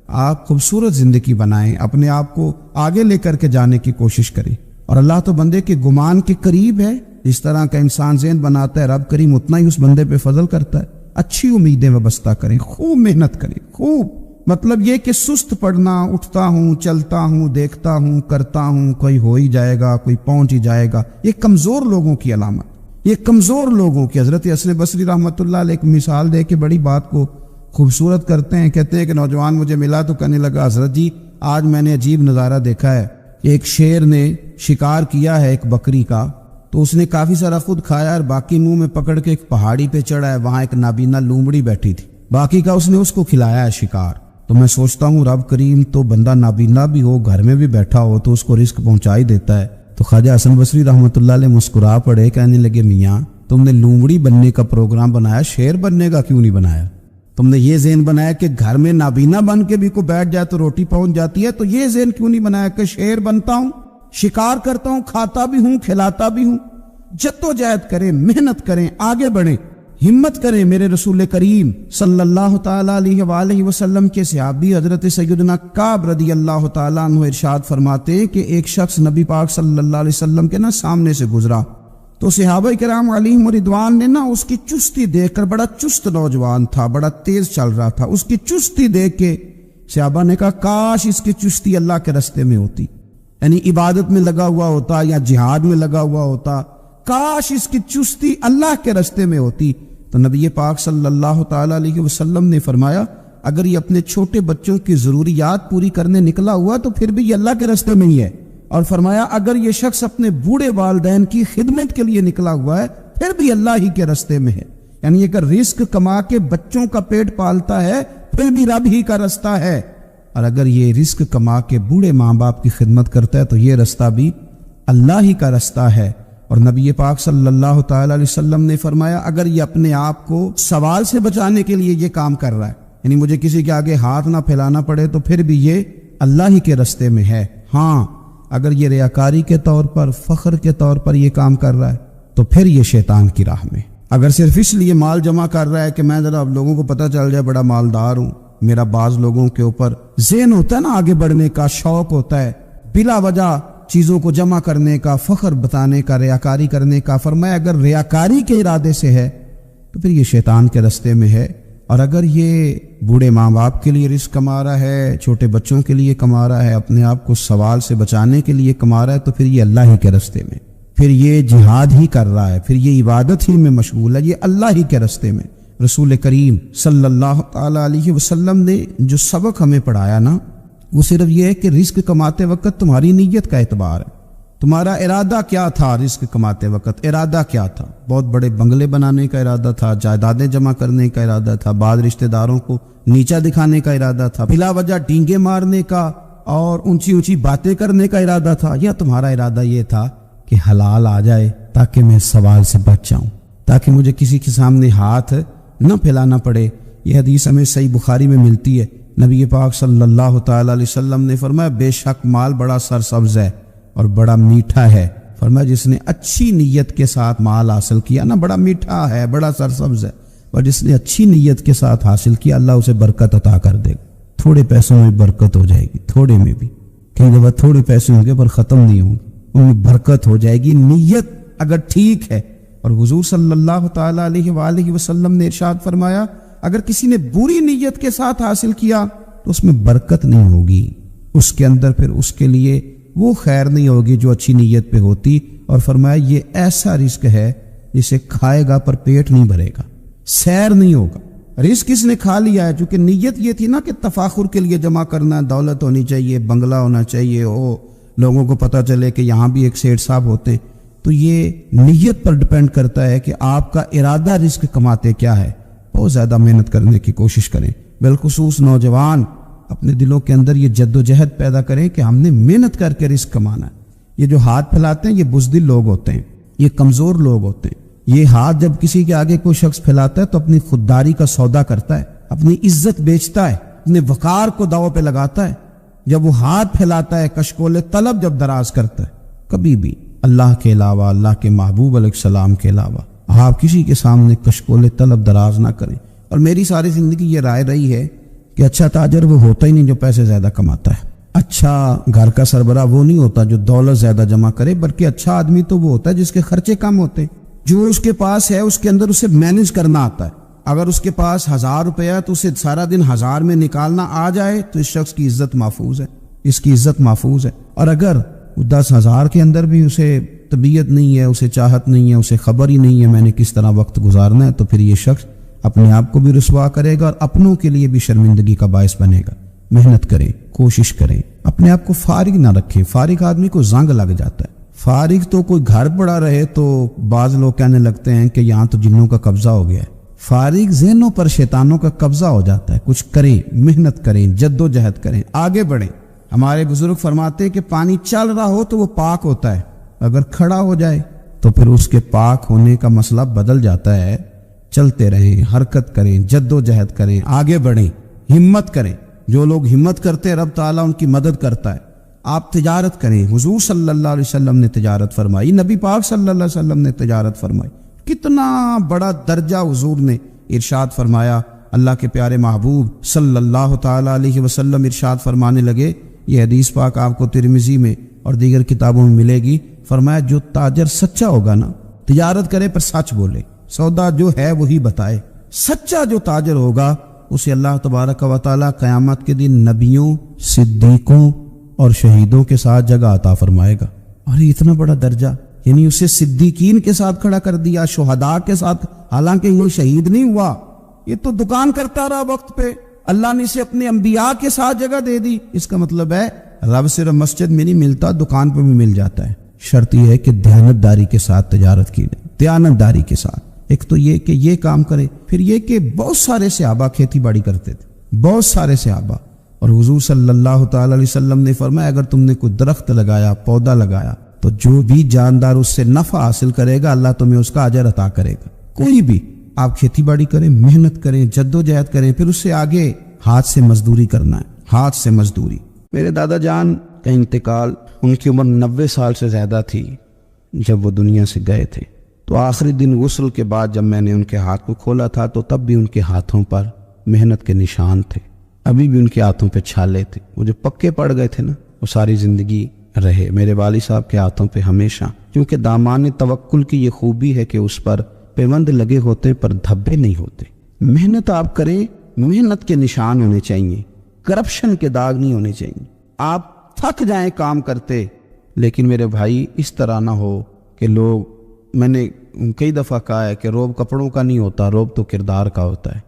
B: آپ خوبصورت زندگی بنائیں، اپنے آپ کو آگے لے کر کے جانے کی کوشش کریں۔ اور اللہ تو بندے کے گمان کے قریب ہے، جس طرح کا انسان ذہن بناتا ہے رب کریم اتنا ہی اس بندے پہ فضل کرتا ہے۔ اچھی امیدیں وابستہ کریں، خوب محنت کریں، خوب، مطلب یہ کہ سست پڑنا، اٹھتا ہوں، چلتا ہوں، دیکھتا ہوں، کرتا ہوں، کوئی ہو ہی جائے گا، کوئی پہنچ ہی جائے گا، یہ کمزور لوگوں کی علامت، یہ کمزور لوگوں کی۔ حضرت حسن بصری رحمۃ اللہ علیہ ایک مثال دے کے بڑی بات کو خوبصورت کرتے ہیں، کہتے ہیں کہ نوجوان مجھے ملا تو کہنے لگا حضرت جی آج میں نے عجیب نظارہ دیکھا ہے کہ ایک شیر نے شکار کیا ہے ایک بکری کا، تو اس نے کافی سارا خود کھایا اور باقی منہ میں پکڑ کے ایک پہاڑی پہ چڑھا ہے، وہاں ایک نابینا لومڑی بیٹھی تھی، باقی کا اس نے اس کو کھلایا ہے شکار۔ تو میں سوچتا ہوں رب کریم تو بندہ نابینا بھی ہو، گھر میں بھی بیٹھا ہو تو اس کو رزق پہنچا ہی دیتا ہے۔ تو خواجہ حسن بصری رحمۃ اللہ علیہ مسکرا پڑے، کہنے لگے میاں تم نے لومڑی بننے کا پروگرام بنایا، شیر بننے کا کیوں نہیں بنایا؟ تم نے یہ ذہن بنایا کہ گھر میں نابینا بن کے بھی کوئی بیٹھ جائے تو روٹی پہنچ جاتی ہے، تو یہ ذہن کیوں نہیں بنایا کہ شیر بنتا ہوں، شکار کرتا ہوں، کھاتا بھی ہوں، کھلاتا بھی ہوں۔ جدوجہد کریں، محنت کریں، آگے بڑھیں، ہمت کریں۔ میرے رسول کریم صلی اللہ تعالیٰ علیہ وآلہ وسلم کے صحابی حضرت سیدنا کعب رضی اللہ تعالیٰ عنہ ارشاد فرماتے ہیں کہ ایک شخص نبی پاک صلی اللہ علیہ وسلم کے سامنے سے گزرا، تو صحابہ کرام علیہم رضوان نے اس کی چستی دیکھ کر، بڑا چست نوجوان تھا، بڑا تیز چل رہا تھا، اس کی چستی دیکھ کے صحابہ نے کہا کاش اس کی چستی اللہ کے راستے میں ہوتی، یعنی عبادت میں لگا ہوا ہوتا یا جہاد میں لگا ہوا ہوتا، کاش اس کی چستی اللہ کے راستے میں ہوتی۔ تو نبی پاک صلی اللہ تعالیٰ علیہ وسلم نے فرمایا اگر یہ اپنے چھوٹے بچوں کی ضروریات پوری کرنے نکلا ہوا تو پھر بھی یہ اللہ کے راستے میں ہی ہے، اور فرمایا اگر یہ شخص اپنے بوڑھے والدین کی خدمت کے لیے نکلا ہوا ہے پھر بھی اللہ ہی کے راستے میں ہے، یعنی اگر رزق کما کے بچوں کا پیٹ پالتا ہے پھر بھی رب ہی کا راستہ ہے، اور اگر یہ رزق کما کے بوڑھے ماں باپ کی خدمت کرتا ہے تو یہ راستہ بھی اللہ ہی کا راستہ ہے۔ اور نبی پاک صلی اللہ تعالیٰ علیہ وسلم نے فرمایا اگر یہ اپنے آپ کو سوال سے بچانے کے لیے یہ کام کر رہا ہے، یعنی مجھے کسی کے آگے ہاتھ نہ پھیلانا پڑے، تو پھر بھی یہ اللہ ہی کے راستے میں ہے۔ ہاں اگر یہ ریاکاری کے طور پر، فخر کے طور پر یہ کام کر رہا ہے تو پھر یہ شیطان کی راہ میں۔ اگر صرف اس لیے مال جمع کر رہا ہے کہ میں ذرا لوگوں کو پتہ چل جائے بڑا مالدار ہوں، میرا بعض لوگوں کے اوپر ذہن ہوتا ہے آگے بڑھنے کا، شوق ہوتا ہے بلا وجہ چیزوں کو جمع کرنے کا، فخر بتانے کا، ریاکاری کرنے کا، فرمایا اگر ریاکاری کے ارادے سے ہے تو پھر یہ شیطان کے راستے میں ہے، اور اگر یہ بوڑھے ماں باپ کے لیے رزق کما رہا ہے، چھوٹے بچوں کے لیے کما رہا ہے، اپنے آپ کو سوال سے بچانے کے لیے کما رہا ہے تو پھر یہ اللہ ہی کے راستے میں، پھر یہ جہاد ہی کر رہا ہے، پھر یہ عبادت ہی میں مشغول ہے، یہ اللہ ہی کے راستے میں۔ رسول کریم صلی اللہ تعالیٰ علیہ وسلم نے جو سبق ہمیں پڑھایا وہ صرف یہ ہے کہ رزق کماتے وقت تمہاری نیت کا اعتبار ہے، تمہارا ارادہ کیا تھا رزق کماتے وقت، ارادہ کیا تھا؟ بہت بڑے بنگلے بنانے کا ارادہ تھا، جائیدادیں جمع کرنے کا ارادہ تھا، بعض رشتہ داروں کو نیچا دکھانے کا ارادہ تھا، بلا وجہ ڈینگے مارنے کا اور اونچی اونچی باتیں کرنے کا ارادہ تھا، یا تمہارا ارادہ یہ تھا کہ حلال آ جائے تاکہ میں سوال سے بچ جاؤں، تاکہ مجھے کسی کے سامنے ہاتھ نہ پھیلانا پڑے؟ یہ حدیث ہمیں صحیح بخاری میں ملتی ہے، نبی پاک صلی اللہ تعالیٰ علیہ وسلم نے فرمایا بے شک مال بڑا سرسبز ہے اور بڑا میٹھا ہے، فرمایا جس نے اچھی نیت کے ساتھ مال حاصل کیا بڑا میٹھا ہے، بڑا سرسبز ہے، اور جس نے اچھی نیت کے ساتھ حاصل کیا اللہ اسے برکت عطا کر دے گا، تھوڑے پیسوں میں برکت ہو جائے گی، تھوڑے میں بھی، کئی دفعہ تھوڑے پیسے ہوں گے پر ختم نہیں ہوں گے، ان میں برکت ہو جائے گی، نیت اگر ٹھیک ہے۔ اور حضور صلی اللہ تعالیٰ علیہ وآلہ وسلم نے ارشاد فرمایا اگر کسی نے بری نیت کے ساتھ حاصل کیا تو اس میں برکت نہیں ہوگی، اس کے اندر پھر اس کے لیے وہ خیر نہیں ہوگی جو اچھی نیت پہ ہوتی، اور فرمایا یہ ایسا رزق ہے جسے کھائے گا پر پیٹ نہیں بھرے گا، سیر نہیں ہوگا۔ رزق کس نے کھا لیا ہے؟ چونکہ نیت یہ تھی کہ تفاخر کے لیے جمع کرنا، دولت ہونی چاہیے، بنگلہ ہونا چاہیے، لوگوں کو پتہ چلے کہ یہاں بھی ایک سیٹھ صاحب ہوتے ہیں، تو یہ نیت پر ڈپینڈ کرتا ہے کہ آپ کا ارادہ رزق کماتے کیا ہے۔ بہت زیادہ محنت کرنے کی کوشش کریں، بالخصوص نوجوان اپنے دلوں کے اندر یہ جد و جہد پیدا کریں کہ ہم نے محنت کر کے رزق کمانا ہے۔ یہ جو ہاتھ پھیلاتے ہیں یہ بزدل لوگ ہوتے ہیں، یہ کمزور لوگ ہوتے ہیں۔ یہ ہاتھ جب کسی کے آگے کوئی شخص پھیلاتا ہے تو اپنی خودداری کا سودا کرتا ہے، اپنی عزت بیچتا ہے، اپنے وقار کو داؤ پہ لگاتا ہے۔ جب وہ ہاتھ پھیلاتا ہے کشکول طلب جب دراز کرتا ہے، کبھی بھی اللہ کے علاوہ، اللہ کے محبوب علیہ السلام کے علاوہ آپ کسی کے سامنے کشکول طلب دراز نہ کریں۔ اور میری ساری زندگی یہ رائے رہی ہے کہ اچھا تاجر وہ ہوتا ہی نہیں جو پیسے زیادہ کماتا ہے، اچھا گھر کا سربراہ وہ نہیں ہوتا جو دولت زیادہ جمع کرے، بلکہ اچھا آدمی تو وہ ہوتا ہے جس کے خرچے کم ہوتے، جو اس کے پاس ہے اس کے اندر اسے مینج کرنا آتا ہے۔ اگر اس کے پاس 1000 روپیہ ہے تو اسے سارا دن 1000 میں نکالنا آ جائے تو اس شخص کی عزت محفوظ ہے، اس کی عزت محفوظ ہے۔ اور اگر 10,000 کے اندر بھی اسے طبیعت نہیں ہے، اسے چاہت نہیں ہے، اسے خبر ہی نہیں ہے میں نے کس طرح وقت گزارنا ہے، تو پھر یہ شخص اپنے آپ کو بھی رسوا کرے گا اور اپنوں کے لیے بھی شرمندگی کا باعث بنے گا۔ محنت کریں، کوشش کریں، اپنے آپ کو فارغ نہ رکھیں۔ فارغ آدمی کو زنگ لگ جاتا ہے۔ فارغ تو کوئی گھر پڑا رہے تو بعض لوگ کہنے لگتے ہیں کہ یہاں تو جنوں کا قبضہ ہو گیا ہے۔ فارغ ذہنوں پر شیطانوں کا قبضہ ہو جاتا ہے۔ کچھ کریں، محنت کریں، جد و جہد کریں، آگے بڑھیں۔ ہمارے بزرگ فرماتے ہیں کہ پانی چل رہا ہو تو وہ پاک ہوتا ہے، اگر کھڑا ہو جائے تو پھر اس کے پاک ہونے کا مسئلہ بدل جاتا ہے۔ چلتے رہیں، حرکت کریں، جد و جہد کریں، آگے بڑھیں، ہمت کریں۔ جو لوگ ہمت کرتے ہیں رب تعالیٰ ان کی مدد کرتا ہے۔ آپ تجارت کریں، حضور صلی اللہ علیہ وسلم نے تجارت فرمائی، نبی پاک صلی اللہ علیہ وسلم نے تجارت فرمائی۔ کتنا بڑا درجہ حضور نے ارشاد فرمایا۔ اللہ کے پیارے محبوب صلی اللہ تعالیٰ علیہ وسلم ارشاد فرمانے لگے، یہ حدیث پاک آپ کو ترمذی میں اور دیگر کتابوں میں ملے گی، فرمایا جو تاجر سچا ہوگا نا، تجارت کرے پر سچ بولے، سودا جو ہے وہی بتائے، سچا جو تاجر ہوگا اسے اللہ تبارک و تعالیٰ قیامت کے دن نبیوں، صدیقوں اور شہیدوں کے ساتھ جگہ عطا فرمائے گا۔ اور یہ اتنا بڑا درجہ، یعنی اسے صدیقین کے ساتھ کھڑا کر دیا، شہداء کے ساتھ، حالانکہ یہ شہید نہیں ہوا، یہ تو دکان کرتا رہا وقت پہ، اللہ نے اسے اپنے انبیاء کے ساتھ جگہ دے دی۔ اس کا مطلب ہے رب صرف مسجد میں نہیں ملتا، دکان پہ بھی مل جاتا ہے۔ شرط یہ ہے کہ دیانتداری کے ساتھ تجارت کی جائے، دیانتداری کے ساتھ۔ ایک تو یہ کہ یہ کام کرے، پھر یہ کہ بہت سارے صحابہ کھیتی باڑی کرتے تھے، بہت سارے صحابہ، اور حضور صلی اللہ تعالی علیہ وسلم نے فرمایا اگر تم نے کوئی درخت لگایا، پودا لگایا، تو جو بھی جاندار اس سے نفع حاصل کرے گا اللہ تمہیں اس کا اجر عطا کرے گا۔ کوئی بھی آپ کھیتی باڑی کریں، محنت کریں، جد و جہد کریں، پھر اس سے آگے ہاتھ سے مزدوری کرنا ہے، ہاتھ سے مزدوری۔ میرے دادا جان کا انتقال، ان کی عمر 90 سال سے زیادہ تھی جب وہ دنیا سے گئے تھے۔ تو آخری دن غسل کے بعد جب میں نے ان کے ہاتھ کو کھولا تھا تو تب بھی ان کے ہاتھوں پر محنت کے نشان تھے، ابھی بھی ان کے ہاتھوں پہ چھالے تھے۔ وہ جو پکے پڑ گئے تھے نا، وہ ساری زندگی رہے میرے والد صاحب کے ہاتھوں پہ ہمیشہ، کیونکہ دامان توکل کی یہ خوبی ہے کہ اس پر پیوند لگے ہوتے پر دھبے نہیں ہوتے۔ محنت آپ کریں، محنت کے نشان ہونے چاہیے، کرپشن کے داغ نہیں ہونے چاہیے۔ آپ تھک جائیں کام کرتے، لیکن میرے بھائی اس طرح نہ ہو کہ لوگ، میں نے کئی دفعہ کہا ہے کہ روب کپڑوں کا نہیں ہوتا، روب تو کردار کا ہوتا ہے۔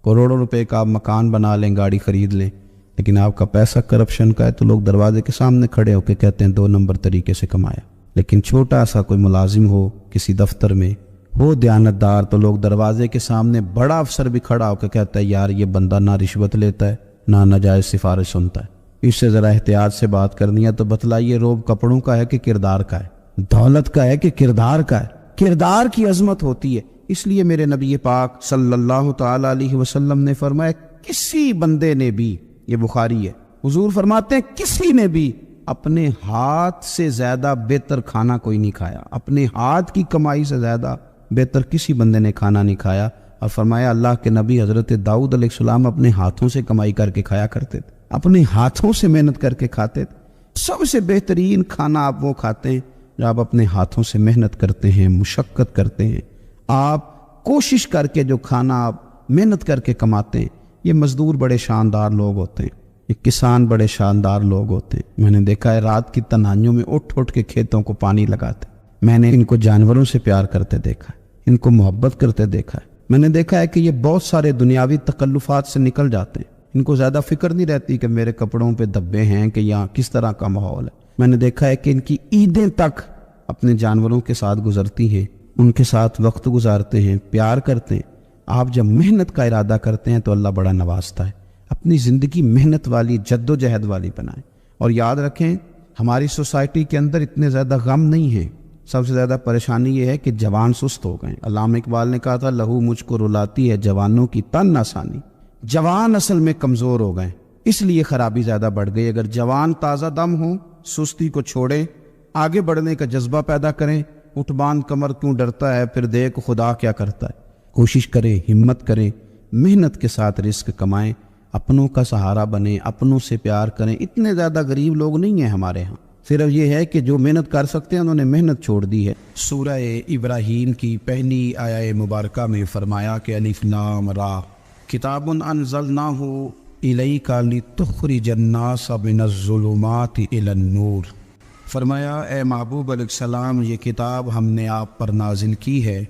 B: کروڑوں روپے کا آپ مکان بنا لیں، گاڑی خرید لیں، لیکن آپ کا پیسہ کرپشن کا ہے تو لوگ دروازے کے سامنے کھڑے ہو کے کہتے ہیں 2 نمبر طریقے سے کمایا۔ لیکن چھوٹا سا کوئی ملازم ہو کسی دفتر میں، ہو دیانتدار، تو لوگ دروازے کے سامنے بڑا افسر بھی کھڑا ہو کے کہتا ہے یار یہ بندہ نہ رشوت لیتا ہے نہ ناجائز سفارش سنتا ہے، اس سے ذرا احتیاط سے بات کرنی ہے۔ تو بتلائیے روب کپڑوں کا ہے کہ کردار کا ہے، دولت کا ہے کہ کردار کا ہے؟ کردار کی عظمت ہوتی ہے۔ اس لیے میرے نبی پاک صلی اللہ تعالی علیہ وسلم نے فرمایا کسی بندے نے بھی، یہ بخاری ہے، حضور فرماتے ہیں کسی نے بھی اپنے ہاتھ سے زیادہ بہتر کھانا کوئی نہیں کھایا، اپنے ہاتھ کی کمائی سے زیادہ بہتر کسی بندے نے کھانا نہیں کھایا۔ اور فرمایا اللہ کے نبی حضرت داؤد علیہ السلام اپنے ہاتھوں سے کمائی کر کے کھایا کرتے تھے، اپنے ہاتھوں سے محنت کر کے کھاتے تھے۔ سب سے بہترین کھانا آپ وہ کھاتے ہیں جو آپ اپنے ہاتھوں سے محنت کرتے ہیں، مشقت کرتے ہیں، آپ کوشش کر کے جو کھانا آپ محنت کر کے کماتے ہیں۔ یہ مزدور بڑے شاندار لوگ ہوتے ہیں، یہ کسان بڑے شاندار لوگ ہوتے ہیں۔ میں نے دیکھا ہے رات کی تنہائیوں میں اٹھ کے کھیتوں کو پانی لگاتے، میں نے ان کو جانوروں سے پیار کرتے دیکھا ہے، ان کو محبت کرتے دیکھا ہے۔ میں نے دیکھا ہے کہ یہ بہت سارے دنیاوی تکلفات سے نکل جاتے ہیں، ان کو زیادہ فکر نہیں رہتی کہ میرے کپڑوں پہ دھبے ہیں کہ یہاں کس طرح کا ماحول ہے۔ میں نے دیکھا ہے کہ ان کی عیدیں تک اپنے جانوروں کے ساتھ گزرتی ہیں، ان کے ساتھ وقت گزارتے ہیں، پیار کرتے ہیں۔ آپ جب محنت کا ارادہ کرتے ہیں تو اللہ بڑا نوازتا ہے۔ اپنی زندگی محنت والی، جد و جہد والی بنائیں۔ اور یاد رکھیں ہماری سوسائٹی کے اندر اتنے زیادہ غم نہیں ہیں، سب سے زیادہ پریشانی یہ ہے کہ جوان سست ہو گئے۔ علامہ اقبال نے کہا تھا لہو مجھ کو رلاتی ہے جوانوں کی تن آسانی۔ جوان اصل میں کمزور ہو گئے، اس لیے خرابی زیادہ بڑھ گئی۔ اگر جوان تازہ دم ہو، سستی کو چھوڑیں، آگے بڑھنے کا جذبہ پیدا کریں۔ اٹھ باندھ کمر کیوں ڈرتا ہے، پھر دیکھ خدا کیا کرتا ہے۔ کوشش کریں، ہمت کریں، محنت کے ساتھ رزق کمائیں، اپنوں کا سہارا بنیں، اپنوں سے پیار کریں. اتنے زیادہ غریب لوگ نہیں ہیں ہمارے ہاں، صرف یہ ہے کہ جو محنت کر سکتے ہیں انہوں نے محنت چھوڑ دی ہے. سورہ ابراہیم کی پہلی آیہ مبارکہ میں فرمایا کہ الف لام را کتاب انزلناہ الیک لتخرج الناس من الظلمات الی النور. فرمایا اے محبوب علیہ السلام، یہ کتاب ہم نے آپ پر نازل کی ہے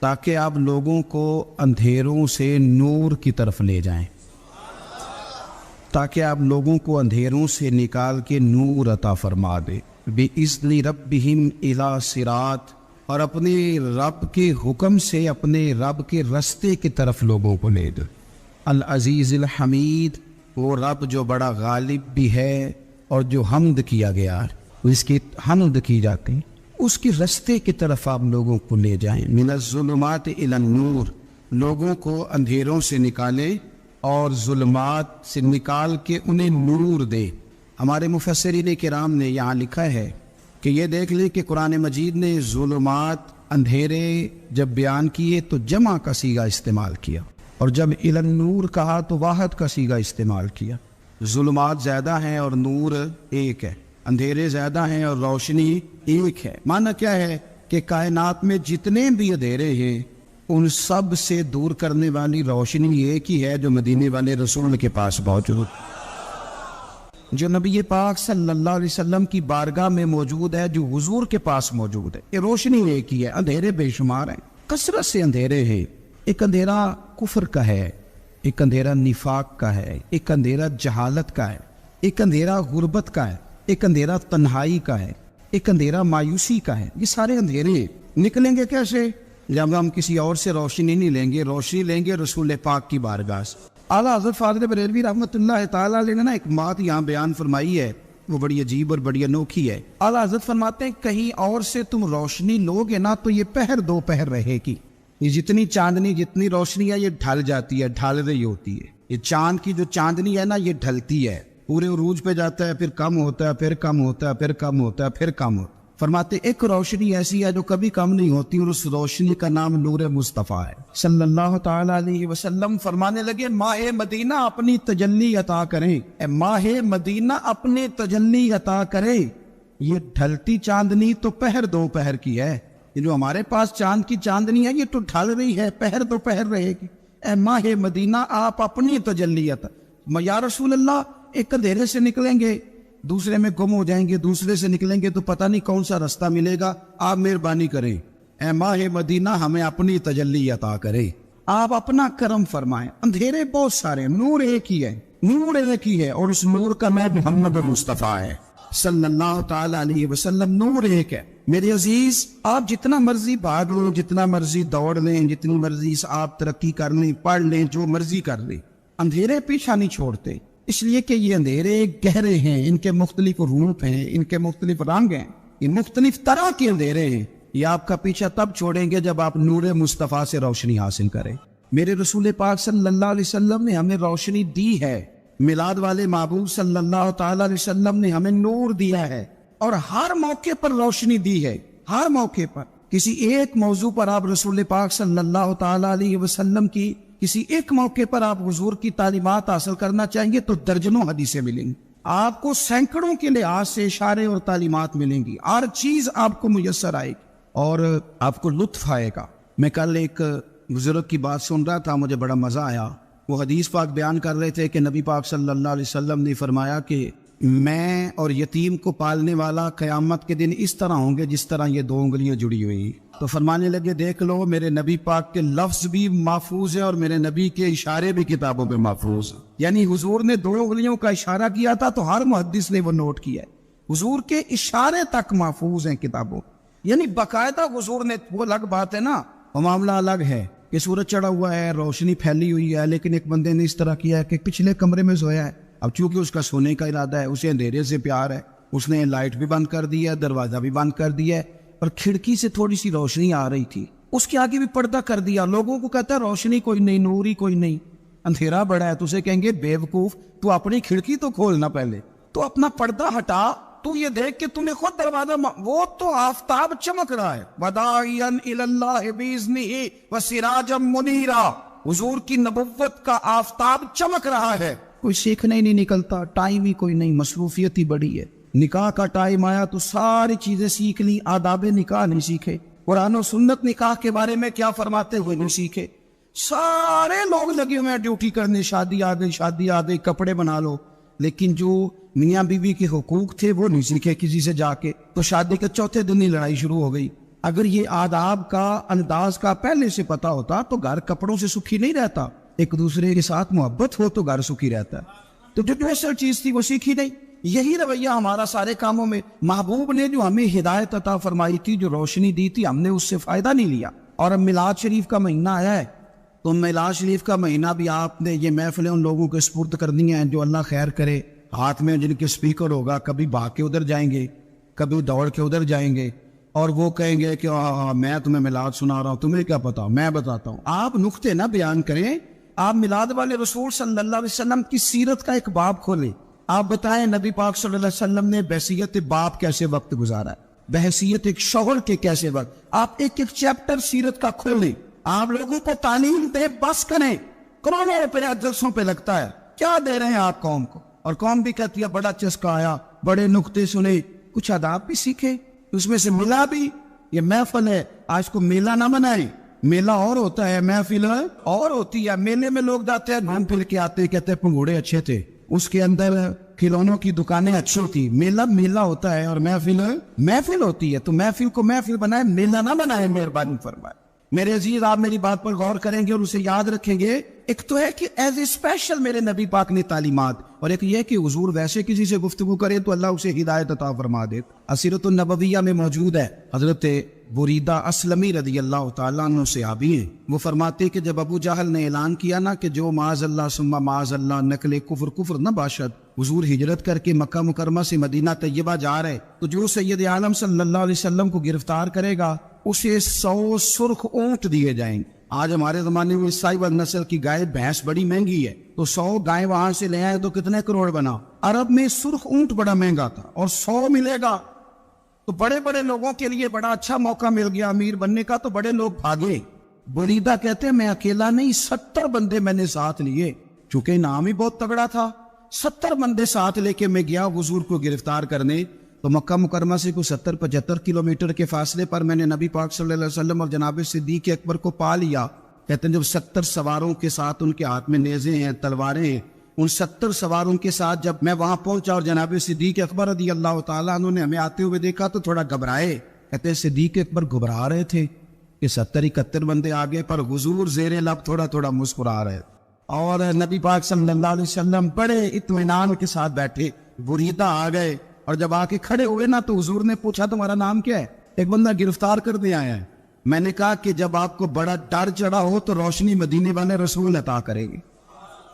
B: تاکہ آپ لوگوں کو اندھیروں سے نور کی طرف لے جائیں، تاکہ آپ لوگوں کو اندھیروں سے نکال کے نور عطا فرما دے. بِإِذْنِ رَبِّهِمْ إِلَى صِرَاط، اور اپنے رب کے حکم سے اپنے رب کے رستے کی طرف لوگوں کو لے دے. العزیز الحمید، وہ رب جو بڑا غالب بھی ہے اور جو حمد کیا گیا ہے، اس کی حمد کی جاتی، اس کے رستے کی طرف آپ لوگوں کو لے جائیں. من الظلمات الی النور، لوگوں کو اندھیروں سے نکالے اور ظلمات سے نکال کے انہیں نور دے. ہمارے مفسرین کرام نے یہاں لکھا ہے کہ یہ دیکھ لیں کہ قرآن مجید نے ظلمات، اندھیرے جب بیان کیے تو جمع کا صیغہ استعمال کیا، اور جب الی النور کہا تو واحد کا صیغہ استعمال کیا. ظلمات زیادہ ہیں اور نور ایک ہے، اندھیرے زیادہ ہیں اور روشنی ایک ہے. معنی کیا ہے کہ کائنات میں جتنے بھی اندھیرے ہیں ان سب سے دور کرنے والی روشنی ایک ہی ہے جو مدینے والے رسول کے پاس موجود، جو نبی پاک صلی اللہ علیہ وسلم کی بارگاہ میں موجود ہے، جو حضور کے پاس موجود ہے. یہ روشنی ایک ہی ہے. اندھیرے بے شمار ہیں، کثرت سے اندھیرے ہیں. ایک اندھیرا کفر کا ہے، ایک اندھیرا نفاق کا ہے، ایک اندھیرا جہالت کا ہے، ایک اندھیرا غربت کا ہے، ایک اندھیرا تنہائی کا ہے، ایک اندھیرا مایوسی کا ہے. یہ سارے اندھیرے نکلیں گے کیسے؟ جب ہم کسی اور سے روشنی نہیں لیں گے، روشنی لیں گے رسول پاک کی بارگاہ سے. اعلیٰ حضرت فاضل بریلوی رحمۃ اللہ تعالیٰ علیہ نے ایک بات یہاں بیان فرمائی ہے، وہ بڑی عجیب اور بڑی انوکھی ہے. اعلیٰ حضرت فرماتے ہیں کہیں اور سے تم روشنی لو گے نا تو یہ پہر دو پہر رہے گی. یہ جتنی چاندنی، جتنی روشنی ہے، یہ ڈھل جاتی ہے، ڈھل رہی ہوتی ہے. یہ چاند کی جو چاندنی ہے نا، یہ ڈھلتی ہے، پورے عروج پہ جاتا ہے، پھر کم ہوتا ہے، پھر کم ہوتا ہے، پھر کم ہوتا ہے، پھر کم ہوتا ہے. فرماتے ایک روشنی ایسی ہے جو کبھی کم نہیں ہوتی، اور اس روشنی کا نام نور مصطفیٰ ہے صلی اللہ تعالیٰ علیہ وسلم. فرمانے لگے ماہ مدینہ اپنی تجلی عطا کریں، اے ماہ مدینہ اپنے تجلی عطا کرے. یہ ڈھلتی چاندنی تو پہر دو پہر کی ہے، یہ جو ہمارے پاس چاند کی چاندنی ہے یہ تو ڈھل رہی ہے، پہر دو پہر رہے گی. اے ماہ مدینہ آپ اپنی تجلی عطا. یا رسول اللہ، ایک اندھیرے سے نکلیں گے، دوسرے میں گم ہو جائیں گے، دوسرے سے نکلیں گے تو پتہ نہیں کون سا رستہ ملے گا. آپ مہربانی کریں، اے ماہ مدینہ ہمیں اپنی تجلی عطا کرے، آپ اپنا کرم فرمائیں. اندھیرے بہت سارے، نور ایک ہی ہے، نور ایک ہی ہے، اور اس نور کا نام محمد مصطفیٰ ہے صلی اللہ تعالیٰ علیہ وسلم. نور ایک ہے. میرے عزیز، آپ جتنا مرضی بھاگ لیں، جتنا مرضی دوڑ لیں، جتنی مرضی آپ ترقی کر لیں، پڑھ لیں، جو مرضی کر لیں، اندھیرے پیچھا نہیں چھوڑتے. اس لیے کہ یہ اندھیرے گہرے ہیں، ان کے مختلف روپ ہیں، ان کے مختلف رنگ ہیں، یہ مختلف طرح کے اندھیرے ہیں. یہ آپ کا پیچھا تب چھوڑیں گے جب آپ نور مصطفیٰ سے روشنی حاصل کریں. میرے رسول پاک صلی اللہ علیہ وسلم نے ہمیں روشنی دی ہے. میلاد والے محبوب صلی اللہ تعالیٰ علیہ وسلم نے ہمیں نور دیا ہے، اور ہر موقع پر روشنی دی ہے. ہر موقع پر کسی ایک موضوع پر آپ رسول پاک صلی اللہ تعالیٰ علیہ وسلم کی کسی ایک موقع پر آپ حضور کی تعلیمات حاصل کرنا چاہیں گے تو درجنوں حدیثیں ملیں گی. آپ کو سینکڑوں کے لحاظ سے اشارے اور تعلیمات ملیں گی، ہر چیز آپ کو میسر آئے گی اور آپ کو لطف آئے گا. میں کل ایک بزرگ کی بات سن رہا تھا، مجھے بڑا مزہ آیا. وہ حدیث پاک بیان کر رہے تھے کہ نبی پاک صلی اللہ علیہ وسلم نے فرمایا کہ میں اور یتیم کو پالنے والا قیامت کے دن اس طرح ہوں گے جس طرح یہ دو انگلیاں جڑی ہوئی. تو فرمانے لگے دیکھ لو، میرے نبی پاک کے لفظ بھی محفوظ ہے اور میرے نبی کے اشارے بھی کتابوں پہ محفوظ ہیں. یعنی حضور نے دو انگلیوں کا اشارہ کیا تھا تو ہر محدث نے وہ نوٹ کیا ہے. حضور کے اشارے تک محفوظ ہیں کتابوں، یعنی باقاعدہ حضور نے. وہ الگ بات ہے نا، وہ معاملہ الگ ہے کہ سورج چڑھا ہوا ہے، روشنی پھیلی ہوئی ہے، لیکن ایک بندے نے اس طرح کیا ہے کہ پچھلے کمرے میں سویا ہے. اب چونکہ اس کا سونے کا ارادہ ہے، اسے اندھیرے سے پیار ہے، اس نے لائٹ بھی بند کر دی ہے، دروازہ بھی بند کر دیا ہے، اور کھڑکی سے تھوڑی سی روشنی آ رہی تھی، اس کے آگے بھی پردہ کر دیا. لوگوں کو کہتا ہے روشنی کوئی نہیں، نور ہی کوئی نہیں، اندھیرا بڑا ہے. تو اسے کہیں گے بے وقوف، تو اپنی کھڑکی تو کھولنا پہلے، تو اپنا پردہ ہٹا، تو یہ دیکھ کہ تمہیں خود دروازہ وہ تو آفتاب چمک رہا ہے. وداعیا الی اللہ باذنہ وسراجا منیرا، حضور کی نبوت کا آفتاب چمک رہا ہے کوئی سیکھنے ہی نہیں نکلتا، ٹائم ہی کوئی نہیں، مصروفیت ہی بڑی ہے۔ نکاح کا ٹائم آیا تو ساری چیزیں سیکھ لی، آداب نکاح نہیں سیکھے، قرآن و سنت نکاح کے بارے میں کیا فرماتے ہوئے نہیں سیکھے۔ سارے لوگ لگے ہوئے ہیں ڈیوٹی کرنے، شادی آ گئی، شادی آ گئی، کپڑے بنا لو، لیکن جو میاں بیوی کے حقوق تھے وہ نہیں سیکھے کسی سے جا کے، تو شادی کے چوتھے دن ہی لڑائی شروع ہو گئی۔ اگر یہ آداب کا، انداز کا پہلے سے پتا ہوتا تو گھر کپڑوں سے سکھی نہیں رہتا، ایک دوسرے کے ساتھ محبت ہو تو گھر سکھی رہتا ہے۔ تو جو اصل چیز تھی وہ سیکھی نہیں۔ یہی رویہ ہمارا سارے کاموں میں۔ محبوب نے جو ہمیں ہدایت عطا فرمائی تھی، جو روشنی دی تھی، ہم نے اس سے فائدہ نہیں لیا۔ اور اب میلاد شریف کا مہینہ آیا ہے، تو میلاد شریف کا مہینہ بھی آپ نے یہ محفلیں ان لوگوں کو سپرد کر دی ہیں جو اللہ خیر کرے، ہاتھ میں جن کے سپیکر ہوگا، کبھی بھاگ کے ادھر جائیں گے، کبھی دوڑ کے ادھر جائیں گے، اور وہ کہیں گے کہ میں تمہیں میلاد سنا رہا ہوں، تمہیں کیا پتا، میں بتاتا ہوں۔ آپ نقطے نہ بیان کریں، آپ میلاد والے رسول صلی اللہ علیہ وسلم کی سیرت کا ایک باب کھولیں۔ آپ بتائیں نبی پاک صلی اللہ علیہ وسلم نے بحیثیت باپ کیسے وقت گزارا ہے، بحیثیت ایک شوہر کے کیسے وقت۔ آپ ایک ایک چیپٹر سیرت کا کھولیں، آپ لوگوں کو تعلیم دیں، بس کریں۔ کروڑوں روپے جلسوں پہ لگتا ہے، کیا دے رہے ہیں آپ قوم کو؟ اور قوم بھی کہتی ہے بڑا چسکا آیا، بڑے نقطے سنے، کچھ آداب بھی سیکھے، اس میں سے ملا بھی۔ یہ محفل ہے، آج کو میلہ نہ بنائیں، میلہ اور ہوتا ہے، محفل اور ہوتی ہے۔ میلے میں لوگ جاتے ہیں، گھوم پھر کے آتے، کہتے ہیں پنگوڑے اچھے تھے، اس کے اندر کھلونوں کی دکانیں اچھی تھی۔ میلہ میلہ ہوتا ہے اور محفل محفل ہوتی ہے، تو محفل کو محفل بنائے، میلہ نہ بنائے، مہربانی فرمائے۔ میرے عزیز، آپ میری بات پر غور کریں گے اور اسے یاد رکھیں گے۔ ایک تو ہے کہ ایز اے اسپیشل میرے نبی پاک نے تعلیمات، اور ایک یہ کہ حضور ویسے کسی سے گفتگو کرے تو اللہ اسے ہدایت عطا فرما دے۔ اسیرۃ النبویہ میں موجود ہے، حضرت بریدہ اسلمی رضی اللہ تعالیٰ عنہ صحابی ہیں، وہ فرماتے کہ جب ابو جہل نے اعلان کیا نا کہ جو معاذ اللہ ثم معاذ اللہ نقل کفر نہ باشد، حضور ہجرت کر کے مکہ مکرمہ سے مدینہ طیبہ جا رہے، تو جو سید عالم صلی اللہ علیہ وسلم کو گرفتار کرے گا اسے 100 سرخ اونٹ دیے جائیں گے۔ آج ہمارے زمانے میں سائبر نسل کی گائے بھینس بڑی مہنگی ہے، تو 100 گائے وہاں سے لے آئے تو کتنے کروڑ بنا۔ عرب میں سرخ اونٹ بڑا مہنگا تھا، اور 100 ملے گا تو بڑے بڑے لوگوں کے لیے بڑا اچھا موقع مل گیا امیر بننے کا، تو بڑے لوگ بھاگے۔ بریدہ کہتے ہیں میں اکیلا نہیں، 70 بندے میں نے ساتھ لیے، چونکہ نام ہی بہت تگڑا تھا۔ 70 بندے ساتھ لے کے میں گیا حضور کو گرفتار کرنے، تو مکہ مکرمہ سے کوئی 70-75 کلومیٹر کے فاصلے پر میں نے نبی پاک صلی اللہ علیہ وسلم اور جناب صدیق اکبر کو پا لیا۔ کہتے ہیں جب 70 سواروں کے ساتھ، ان کے ہاتھ میں نیزے ہیں، تلواریں ہیں، ان 70 سواروں کے ساتھ جب میں وہاں پہنچا اور جناب صدیق اکبر رضی اللہ تعالیٰ عنہ نے ہمیں آتے ہوئے دیکھا تو تھوڑا گھبرائے۔ کہتے ہیں صدیق اکبر گھبرا رہے تھے کہ 70-71 بندے آگے، پر حضور زیر لب تھوڑا تھوڑا مسکرا رہے، اور نبی پاک صلی اللہ علیہ وسلم بڑے اطمینان کے ساتھ بیٹھے۔ بریدہ آ گئے، اور جب آ کے کھڑے ہوئے نا تو حضور نے پوچھا تمہارا نام کیا ہے؟ ایک بندہ گرفتار کر دیا آیا ہے۔ میں نے کہا کہ جب آپ کو بڑا ڈر چڑھا ہو تو روشنی مدینے والے رسول عطا کریں گے،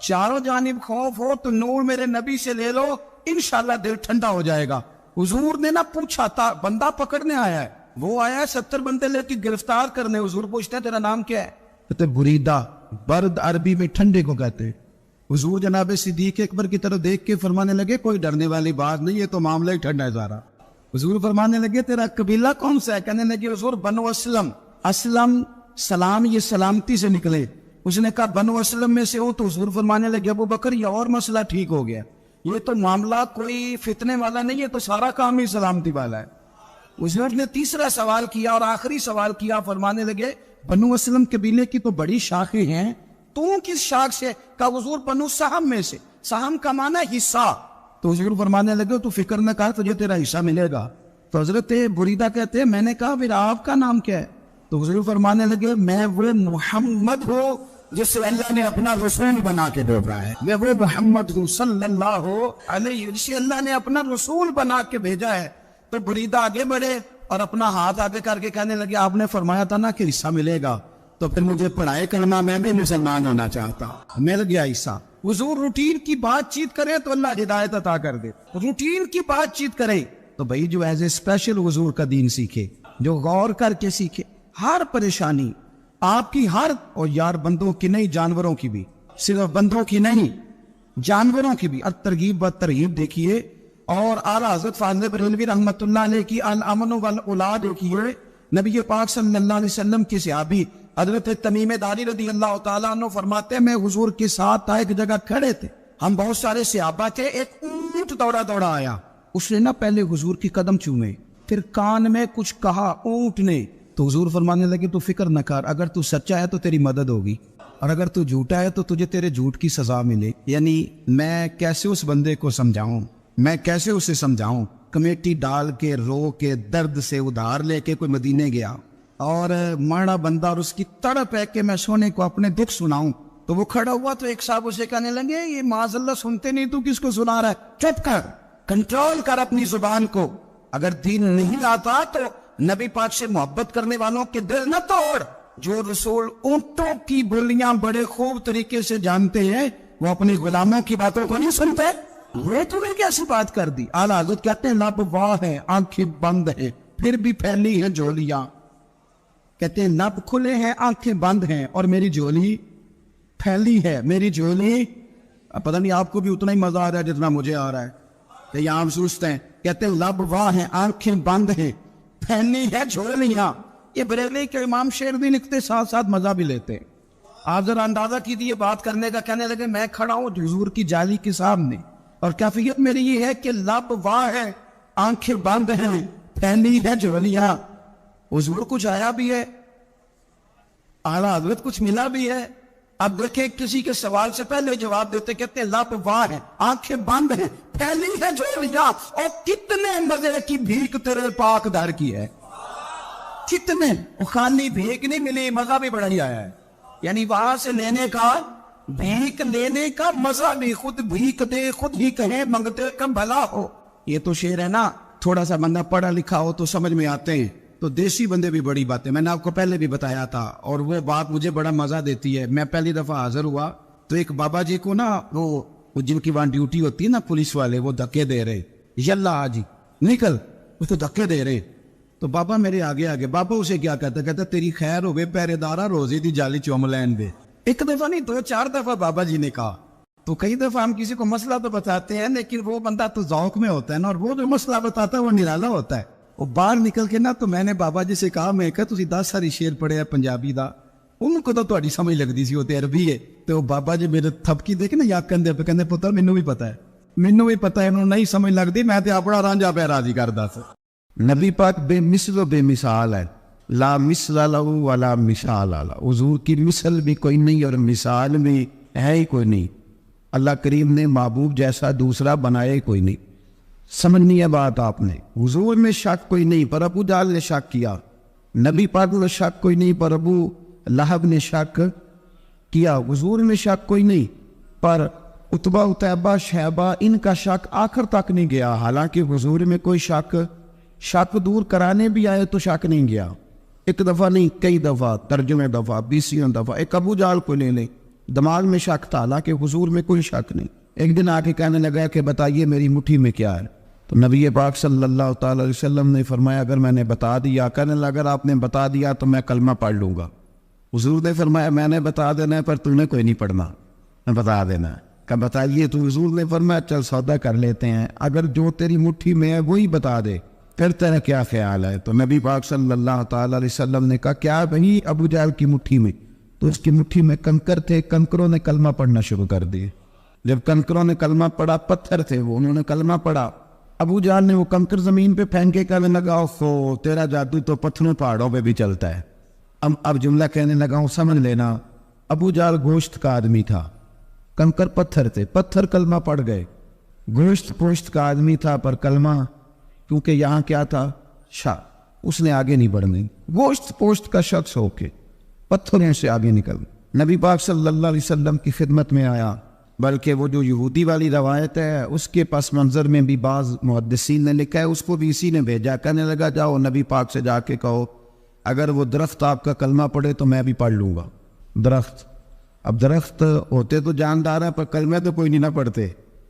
B: چاروں جانب خوف ہو تو نور میرے نبی سے لے لو، انشاءاللہ دل ٹھنڈا ہو جائے گا۔ حضور نے نہ پوچھا تھا، بندہ پکڑنے آیا ہے، وہ آیا ہے 70 بندے لے کے گرفتار کرنے۔ حضور پوچھتے ہیں تیرا نام کیا ہے؟ کہتے بریدہ، برد عربی میں ٹھنڈے کو کہتے ہیں۔ حضور جناب صدیق اکبر کی طرف دیکھ کے فرمانے لگے کوئی ڈرنے والی بات نہیں، یہ تو معاملہ ہی ٹھنڈا ہے سارا۔ حضور فرمانے لگے تیرا قبیلہ کون سا ہے؟ کہنے لگے حضور بنو اسلم۔ اسلم سلام، یہ سلامتی سے نکلے۔ اس نے کہا بنو اسلم میں سے ہو، تو حضور فرمانے لگے ابو بکر یہ اور مسئلہ ٹھیک ہو گیا، یہ تو معاملہ کوئی فتنے والا نہیں ہے، تو سارا کام ہی سلامتی والا ہے۔ حضور نے تیسرا سوال کیا اور آخری سوال کیا، فرمانے لگے بنو اسلم قبیلے کی تو بڑی شاخیں ہیں، تو کس شاخ سے؟ کہا حضور بنو سہم میں سے۔ سہم کا معنی حصہ۔ تو حضور فرمانے لگے تو فکر نہ کر، تجھے تیرا حصہ ملے گا۔ تو حضرت بریدہ کہتے ہیں میں نے کہا پھر آپ کا نام کیا ہے؟ تو حضور فرمانے لگے میں وہ محمد ہوں جسے اللہ نے اپنا رسول بنا کے بھیجا ہے، میں وہ محمد ہوں صلی اللہ علیہ وسلم، جسے اللہ نے اپنا رسول بنا کے بھیجا ہے۔ تو بریدہ آگے بڑھے اور اپنا ہاتھ آگے کر کے کہنے لگے آپ نے فرمایا تھا نا کہ حصہ ملے گا، تو پھر مجھے پڑھائی کرنا، میں بھی مسلمان ہونا چاہتا ہوں، مل گیا حصہ۔ حضور روٹین کی بات چیت کرے تو اللہ ہدایت عطا کر دے، روٹین کی بات چیت کرے تو بھائی جو ایز اے اسپیشل حضور کا دین سیکھے، جو غور کر کے سیکھے، ہر پریشانی آپ کی، ہر، اور یار بندوں کی نہیں جانوروں کی بھی، صرف بندوں کی نہیں جانوروں کی بھی، ترغیب و ترہیب دیکھیے۔ اور اعلیٰ حضرت فاضل بریلوی رحمۃ اللہ علیہ کی الامن والاولاد دیکھیے، نبی پاک صلی اللہ علیہ وسلم کے صحابی حضرت تمیم داری رضی اللہ تعالیٰ عنہ فرماتے ہیں میں حضور کے ساتھ ایک جگہ کھڑے تھے، ہم بہت سارے صحابہ تھے, ایک اونٹ دوڑا دوڑا آیا, اس نے نا پہلے حضور کی قدم چومے, پھر کان میں کچھ کہا اونٹ نے, تو حضور فرمانے لگے تو فکر نہ کر, اگر تو سچا ہے تو تیری مدد ہوگی, اور اگر تو جھوٹا ہے تو تجھے تیرے جھوٹ کی سزا ملے. یعنی میں کیسے اس بندے کو سمجھاؤں, میں کیسے اسے سمجھاؤں, کمیٹی ڈال کے رو کے درد سے ادھار لے کے کوئی مدینے گیا, اور مارا بندہ اور اس کی تڑپ ہے کہ میں سونے کو اپنے دکھ سناؤں, تو وہ کھڑا ہوا تو ایک صاحب اسے کہنے لگے یہ معاذ اللہ سنتے نہیں, تو کس کو سنا رہا ہے, چپ کر, کنٹرول کر اپنی زبان کو, اگر دین نہیں لاتا تو نبی پاک سے محبت کرنے والوں کے دل نہ توڑ. جو رسول اونٹوں کی بولیاں بڑے خوب طریقے سے جانتے ہیں وہ اپنے غلاموں کی باتوں کو نہیں سنتے. یہ تمہیں کیسی بات کر دی. اعلیٰ حضرت کہتے ہیں لب واہ ہے آنکھیں بند ہیں پھر بھی پھیلی ہیں جھولیاں. کہتے ہیں لب کھلے ہیں آنکھیں بند ہیں اور میری جھولی پھیلی ہے. میری جھولی, پتہ نہیں آپ کو بھی اتنا ہی مزہ آ رہا ہے جتنا مجھے آ رہا ہے, کہ یہاں ہم سوچتے ہیں. کہتے ہیں لب واہ ہیں آنکھیں بند ہیں پھیلی ہے جھولیاں. یہ بریلوی کے امام شعر بھی لکھتے ساتھ ساتھ مزہ بھی لیتے. آپ ذرا اندازہ کیجیے بات کرنے کا. کہنے لگے میں کھڑا ہوں حضور کی جالی کے سامنے اور کیفیت میری یہ ہے کہ لب واہ ہے آنکھیں بند ہیں پھیلی ہے جھولیاں. حضور کچھ آیا بھی ہے, اعلیٰ حضرت کچھ ملا بھی ہے. اب دیکھیں کسی کے سوال سے پہلے جواب دیتے, کہتے ہیں لب واہ ہے آنکھیں بند ہیں پھیلی ہے جھولیاں, اور کتنے مزے کی بھیک تیرے پاک در کی ہے. کتنے خالی بھیک نہیں ملی, مزہ بھی بڑا ہی آیا ہے. یعنی وہاں سے لینے کا, بھیک لینے کا مزہ بھی, خود بھیک دے خود ہی کہے منگتے کا بھلا ہو. یہ تو شعر ہے نا, تھوڑا سا بندہ پڑھا لکھا ہو تو سمجھ میں آتے ہیں, تو دیسی بندے بھی بڑی باتیں. میں نے آپ کو پہلے بھی بتایا تھا اور وہ بات مجھے بڑا مزہ دیتی ہے. میں پہلی دفعہ حاضر ہوا تو ایک بابا جی کو نا, وہ جن کی وہاں ڈیوٹی ہوتی ہے نا پولیس والے, وہ دھکے دے رہے, یلا آجی نکل, وہ تو دھکے دے رہے. تو بابا میرے آگے آگے, بابا اسے کیا کہتا, کہتا تیری خیر ہوئے پہرے دارا روزی دی جالی چوم لین دے. ایک دفعہ نہیں 2-4 دفعہ بابا جی نے کہا. تو کئی دفعہ ہم کسی کو مسئلہ تو بتاتے ہیں لیکن وہ بندہ تو ذوق میں ہوتا ہے نا, اور وہ جو مسئلہ بتاتا ہے وہ نرالا ہوتا ہے. وہ باہر نکل کے نا, تو میں نے بابا جی سے کہا, میں کہا تسی 10 ساری شعر پڑھے ہے پنجابی دا, ان کو تو تہاڈی سمجھ لگدی سی, وہ تے عربی ہے. تو بابا جی میرے تھپکی دیکھ نا یا کندھے پہ, کہندے پتر مینوں بھی پتا ہے, مینوں بھی پتا ہے, انہوں نہیں سمجھ لگدی, میں تے اپنا رانجا پہ راضی کردا سی. نبی پاک بے مثل و بے مثال ہے, لا مثل لہو ولا مثال لہ. حضور کی مثل بھی کوئی نہیں اور مثال بھی ہے ہی کوئی نہیں. اللہ کریم نے محبوب جیسا دوسرا بنایا ہی کوئی نہیں. سمجھنی ہے بات آپ نے. حضور میں شک کوئی نہیں پر ابو جہل نے شک کیا, نبی پاک میں شک کوئی نہیں پر ابو لہب نے شک کیا. حضور میں شک کوئی نہیں پر عتبہ عتیبہ شیبہ ان کا شک آخر تک نہیں گیا. حالانکہ حضور میں کوئی شک دور کرانے بھی آئے تو شک نہیں گیا. ایک دفعہ نہیں کئی دفعہ, ترجمے دفعہ 20 دفعہ. ایک ابو جہل کو لے لیں, دماغ میں شک تھا, حالانکہ حضور میں کوئی شک نہیں. ایک دن آ کے کہنے لگا کہ بتائیے میری مٹھی میں کیا ہے. تو نبی پاک صلی اللہ تعالی علیہ وسلم نے فرمایا اگر میں نے بتا دیا, کہنے لگا اگر آپ نے بتا دیا تو میں کلمہ پڑھ لوں گا. حضور نے فرمایا میں نے بتا دینا ہے پر تم نے کوئی نہیں پڑھنا, میں بتا دینا ہے. کہ بتائیے. تو حضور نے فرمایا چل سودا کر لیتے ہیں, اگر جو تیری مٹھی میں ہے وہی بتا دے پھر تیرا کیا خیال ہے. تو نبی پاک صلی اللہ تعالی علیہ وسلم نے کہا کیا وہی ابو جہل کی مٹھی میں؟ تو اس کی مٹھی میں کنکر تھے, کنکروں نے کلمہ پڑھنا شروع کر دیے. جب کنکروں نے کلمہ پڑھا, پتھر تھے وہ, انہوں نے کلمہ پڑھا. ابو جہل نے وہ کنکر زمین پہ پھینکے کہنے لگا اوفو تیرا جادو تو پتھروں پہاڑوں پہ بھی چلتا ہے. اب جملہ کہنے لگا ہوں سمجھ لینا. ابو جہل گوشت کا آدمی تھا, کنکر پتھر تھے, پتھر کلمہ پڑھ گئے. گوشت پوشت کا آدمی تھا پر کلمہ کیونکہ یہاں کیا تھا اس نے آگے نہیں بڑھنے. گوشت پوشت کا شخص ہو کے پتھروں سے آگے نکل نبی پاک صلی اللہ علیہ وسلم کی خدمت میں آیا. بلکہ وہ جو یہودی والی روایت ہے اس کے پس منظر میں بھی بعض محدثین نے لکھا ہے, اس کو بھی اسی نے بھیجا. کہنے لگا جاؤ نبی پاک سے جا کے کہو اگر وہ درخت آپ کا کلمہ پڑھے تو میں بھی پڑھ لوں گا. درخت, اب درخت ہوتے تو جاندار ہیں پر کلمہ تو کوئی نہیں نہ پڑھتے.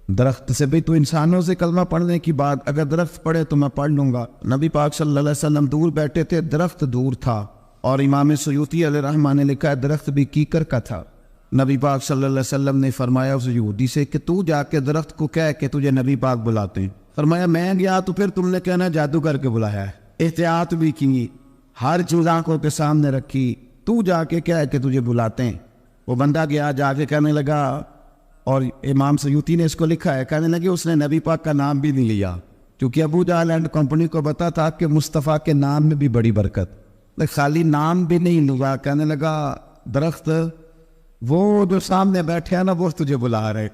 B: درخت سے بھی تو انسانوں سے کلمہ پڑھنے کی بات, اگر درخت پڑھے تو میں پڑھ لوں گا. نبی پاک صلی اللہ علیہ وسلم دور بیٹھے تھے, درخت دور تھا. اور امام سیوطی علیہ رحمہ نے لکھا ہے درخت بھی کیکر کا تھا. نبی پاک صلی اللہ علیہ وسلم نے فرمایا اس یہودی سے کہ تو جا کے درخت کو کہہ کہ تجھے نبی پاک بلاتے ہیں. فرمایا میں گیا تو پھر تم نے کہنا جادو کر کے بلایا ہے. احتیاط بھی کی, ہر چیز آنکھوں کے سامنے رکھی, تو جا کے کہہ کہ تجھے بلاتے ہیں. وہ بندہ گیا, جا کے کہنے لگا اور امام سیوطی نے اس کو لکھا ہے، کہنے لگے اس نے نبی پاک کا نام بھی نہیں لیا، کیونکہ ابو جہل اینڈ کمپنی کو پتا تھا کہ مصطفیٰ کے نام میں بھی بڑی برکت، خالی نام بھی نہیں لیا، کہنے لگا درخت وہ جو سامنے بیٹھے ہیں نا وہ تجھے بلا رہے،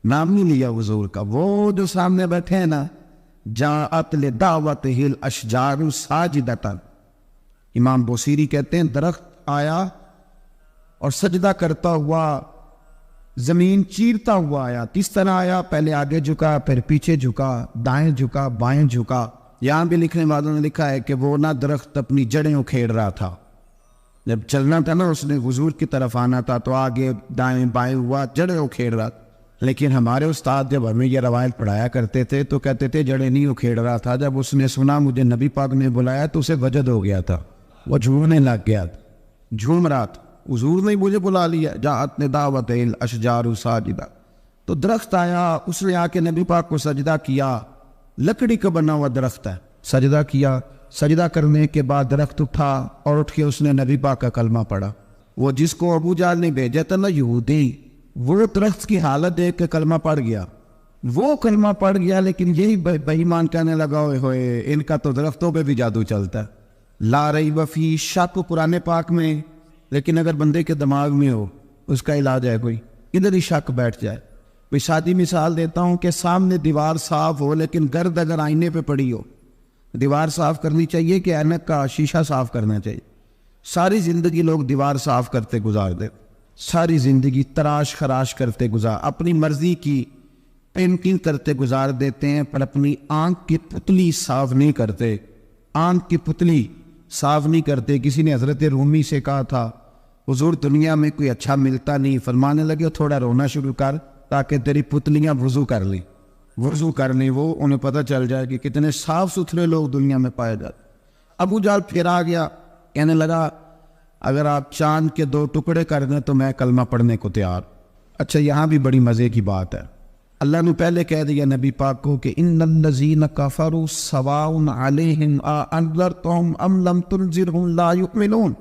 B: نام نہیں لیا حضور کا، وہ جو سامنے بیٹھے ہیں نا، جاءت لدعوتہ الاشجار ساجدۃ، امام بوصیری کہتے ہیں درخت آیا اور سجدہ کرتا ہوا، زمین چیرتا ہوا آیا، کس طرح آیا؟ پہلے آگے جھکا، پھر پیچھے جھکا، دائیں جھکا، بائیں جھکا۔ یہاں بھی لکھنے والوں نے لکھا ہے کہ وہ نہ درخت اپنی جڑیں اکھیڑ رہا تھا، جب چلنا تھا نا اس نے حضور کی طرف آنا تھا تو آگے دائیں بائیں ہوا، جڑیں اکھیڑ رہا تھا۔ لیکن ہمارے استاد جب ہمیں یہ روایت پڑھایا کرتے تھے تو کہتے تھے جڑیں نہیں اکھیڑ رہا تھا، جب اس نے سنا مجھے نبی پاک نے بلایا تو اسے وجد ہو گیا تھا، وہ جھومنے لگ گیا تھا، جھوم رہا تھا، حضور نے مجھے بلا لیا، جاءت لدعوتہ الاشجار ساجدہ۔ تو درخت آیا، اس نے آ کے نبی پاک کو سجدہ کیا، لکڑی کا بنا ہوا درخت ہے، سجدہ کیا، سجدہ کرنے کے بعد درخت اٹھا اور اٹھ کے اس نے نبی پاک کا کلمہ پڑھا۔ وہ جس کو ابو جہل نے بھیجا تھا نا یہودی، وہ درخت کی حالت دیکھ کے کلمہ پڑھ گیا، وہ کلمہ پڑھ گیا، لیکن یہی بے ایمان کہنے لگا ہوئے ہوئے ان کا تو درختوں پہ بھی جادو چلتا ہے، لا ریب فی، شک قرآن پاک میں، لیکن اگر بندے کے دماغ میں ہو اس کا علاج ہے کوئی، ادھر ہی شک بیٹھ جائے۔ کوئی سادی مثال دیتا ہوں کہ سامنے دیوار صاف ہو لیکن گرد اگر آئینے پہ پڑی ہو، دیوار صاف کرنی چاہیے کہ اینک کا شیشہ صاف کرنا چاہیے؟ ساری زندگی لوگ دیوار صاف کرتے گزار دے، ساری زندگی تراش خراش کرتے گزار، اپنی مرضی کی پینٹنگ کرتے گزار دیتے ہیں، پر اپنی آنکھ کی پتلی صاف نہیں کرتے، آنکھ کی پتلی صاف نہیں کرتے۔ کسی نے حضرت رومی سے کہا تھا حضور دنیا میں کوئی اچھا ملتا نہیں، فرمانے لگے تھوڑا رونا شروع کر تاکہ تیری پتلیاں وضو کر لیں، وضو کر لیں، وہ انہیں پتہ چل جائے کہ کتنے صاف ستھرے لوگ دنیا میں پائے جاتے۔ ابو جہل پھر آ گیا، کہنے لگا اگر آپ چاند کے 2 ٹکڑے کر دیں تو میں کلمہ پڑھنے کو تیار۔ اچھا یہاں بھی بڑی مزے کی بات ہے، اللہ نے پہلے کہہ دیا نبی پاک کو کہ ان الذین کفروا سواء علیہم انذرتہم ام لم تنذرہم لا یؤمنون،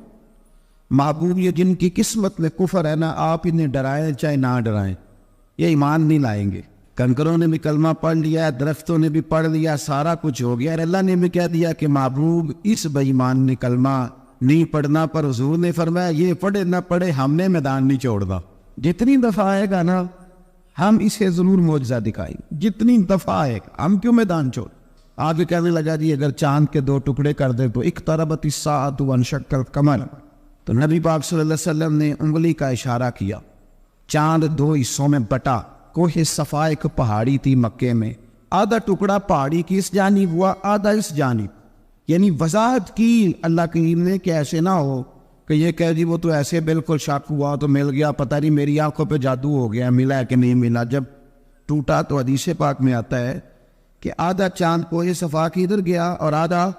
B: محبوب یہ جن کی قسمت میں کفر ہے نا، آپ انہیں ڈرائیں چاہے نہ ڈرائیں، یہ ایمان نہیں لائیں گے۔ کنکروں نے بھی کلمہ پڑھ لیا، درختوں نے بھی پڑھ لیا، سارا کچھ ہو گیا، اور اللہ نے بھی کہہ دیا کہ محبوب اس بے ایمان نے کلمہ نہیں پڑھنا، پر حضور نے فرمایا یہ پڑھے نہ پڑھے ہم نے میدان نہیں چھوڑنا، جتنی دفعہ آئے گا نا ہم اسے ضرور معجزہ دکھائیں، جتنی دفعہ آئے گا ہم کیوں میدان چھوڑ۔ آگے کہنے لگا جی اگر چاند کے 2 ٹکڑے کر دے تو اقتربت الساعۃ وانشق القمر، تو نبی پاک صلی اللہ علیہ وسلم نے انگلی کا اشارہ کیا، چاند 2 حصوں میں بٹا، کوہ صفا ایک پہاڑی تھی مکے میں، آدھا ٹکڑا پہاڑی کی اس جانب ہوا، آدھا اس جانب، یعنی وضاحت کی اللہ کریم نے کہ ایسے نہ ہو کہ یہ کہہ جی وہ تو ایسے بالکل شک ہوا تو مل گیا، پتہ نہیں میری آنکھوں پہ جادو ہو گیا، ملا ہے کہ نہیں ملا۔ جب ٹوٹا تو حدیث پاک میں آتا ہے کہ آدھا چاند کوہ صفا کی ادھر گیا اور آدھا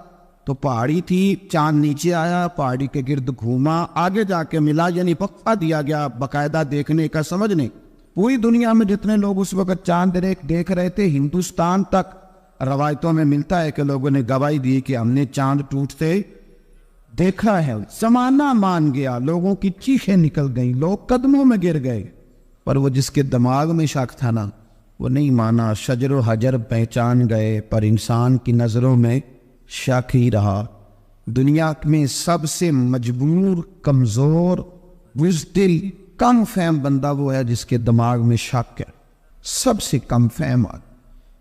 B: تو پہاڑی تھی، چاند نیچے آیا، پہاڑی کے گرد گھوما، آگے جا کے ملا، یعنی وقفہ دیا گیا باقاعدہ دیکھنے کا، سمجھنے۔ پوری دنیا میں جتنے لوگ اس وقت چاند دیکھ رہے تھے، ہندوستان تک روایتوں میں ملتا ہے کہ لوگوں نے گواہی دی کہ ہم نے چاند ٹوٹتے دیکھا ہے، زمانہ مان گیا، لوگوں کی چیخیں نکل گئیں، لوگ قدموں میں گر گئے، پر وہ جس کے دماغ میں شک تھا نا وہ نہیں مانا، شجر و حجر پہچان گئے، پر انسان کی نظروں میں شک ہی رہا۔ دنیا میں سب سے مجبور، کمزور، بزدل، کم فہم بندہ وہ ہے جس کے دماغ میں شک ہے، سب سے کم فہم،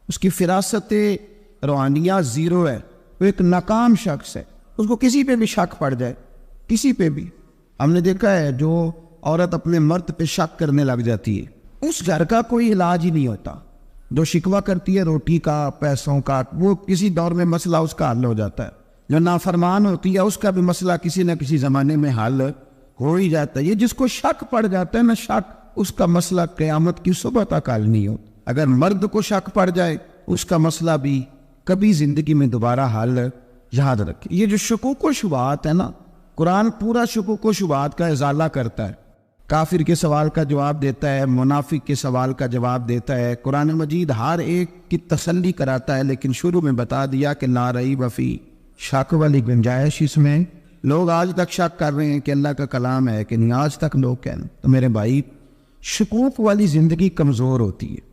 B: اس کی فراست روحانیہ زیرو ہے، وہ ایک ناکام شخص ہے، اس کو کسی پہ بھی شک پڑ جائے، کسی پہ بھی۔ ہم نے دیکھا ہے جو عورت اپنے مرد پہ شک کرنے لگ جاتی ہے اس گھر کا کوئی علاج ہی نہیں ہوتا، جو شکوہ کرتی ہے روٹی کا، پیسوں کا، وہ کسی دور میں مسئلہ اس کا حل ہو جاتا ہے، جو نافرمان ہوتی ہے اس کا بھی مسئلہ کسی نہ کسی زمانے میں حل ہو ہی جاتا ہے۔ یہ جس کو شک پڑ جاتا ہے نا، شک، اس کا مسئلہ قیامت کی صبح تک حل نہیں ہوتا۔ اگر مرد کو شک پڑ جائے اس کا مسئلہ بھی کبھی زندگی میں دوبارہ حل، یاد رکھیں۔ یہ جو شکوک و شبہات ہے نا، قرآن پورا شکوک و شبہات کا ازالہ کرتا ہے، کافر کے سوال کا جواب دیتا ہے، منافق کے سوال کا جواب دیتا ہے، قرآن مجید ہر ایک کی تسلی کراتا ہے، لیکن شروع میں بتا دیا کہ لا ریب فی، شک والی گنجائش اس میں۔ لوگ آج تک شک کر رہے ہیں کہ اللہ کا کلام ہے کہ نہیں، آج تک لوگ کہہ رہے ہیں۔ تو میرے بھائی شکوک والی زندگی کمزور ہوتی ہے.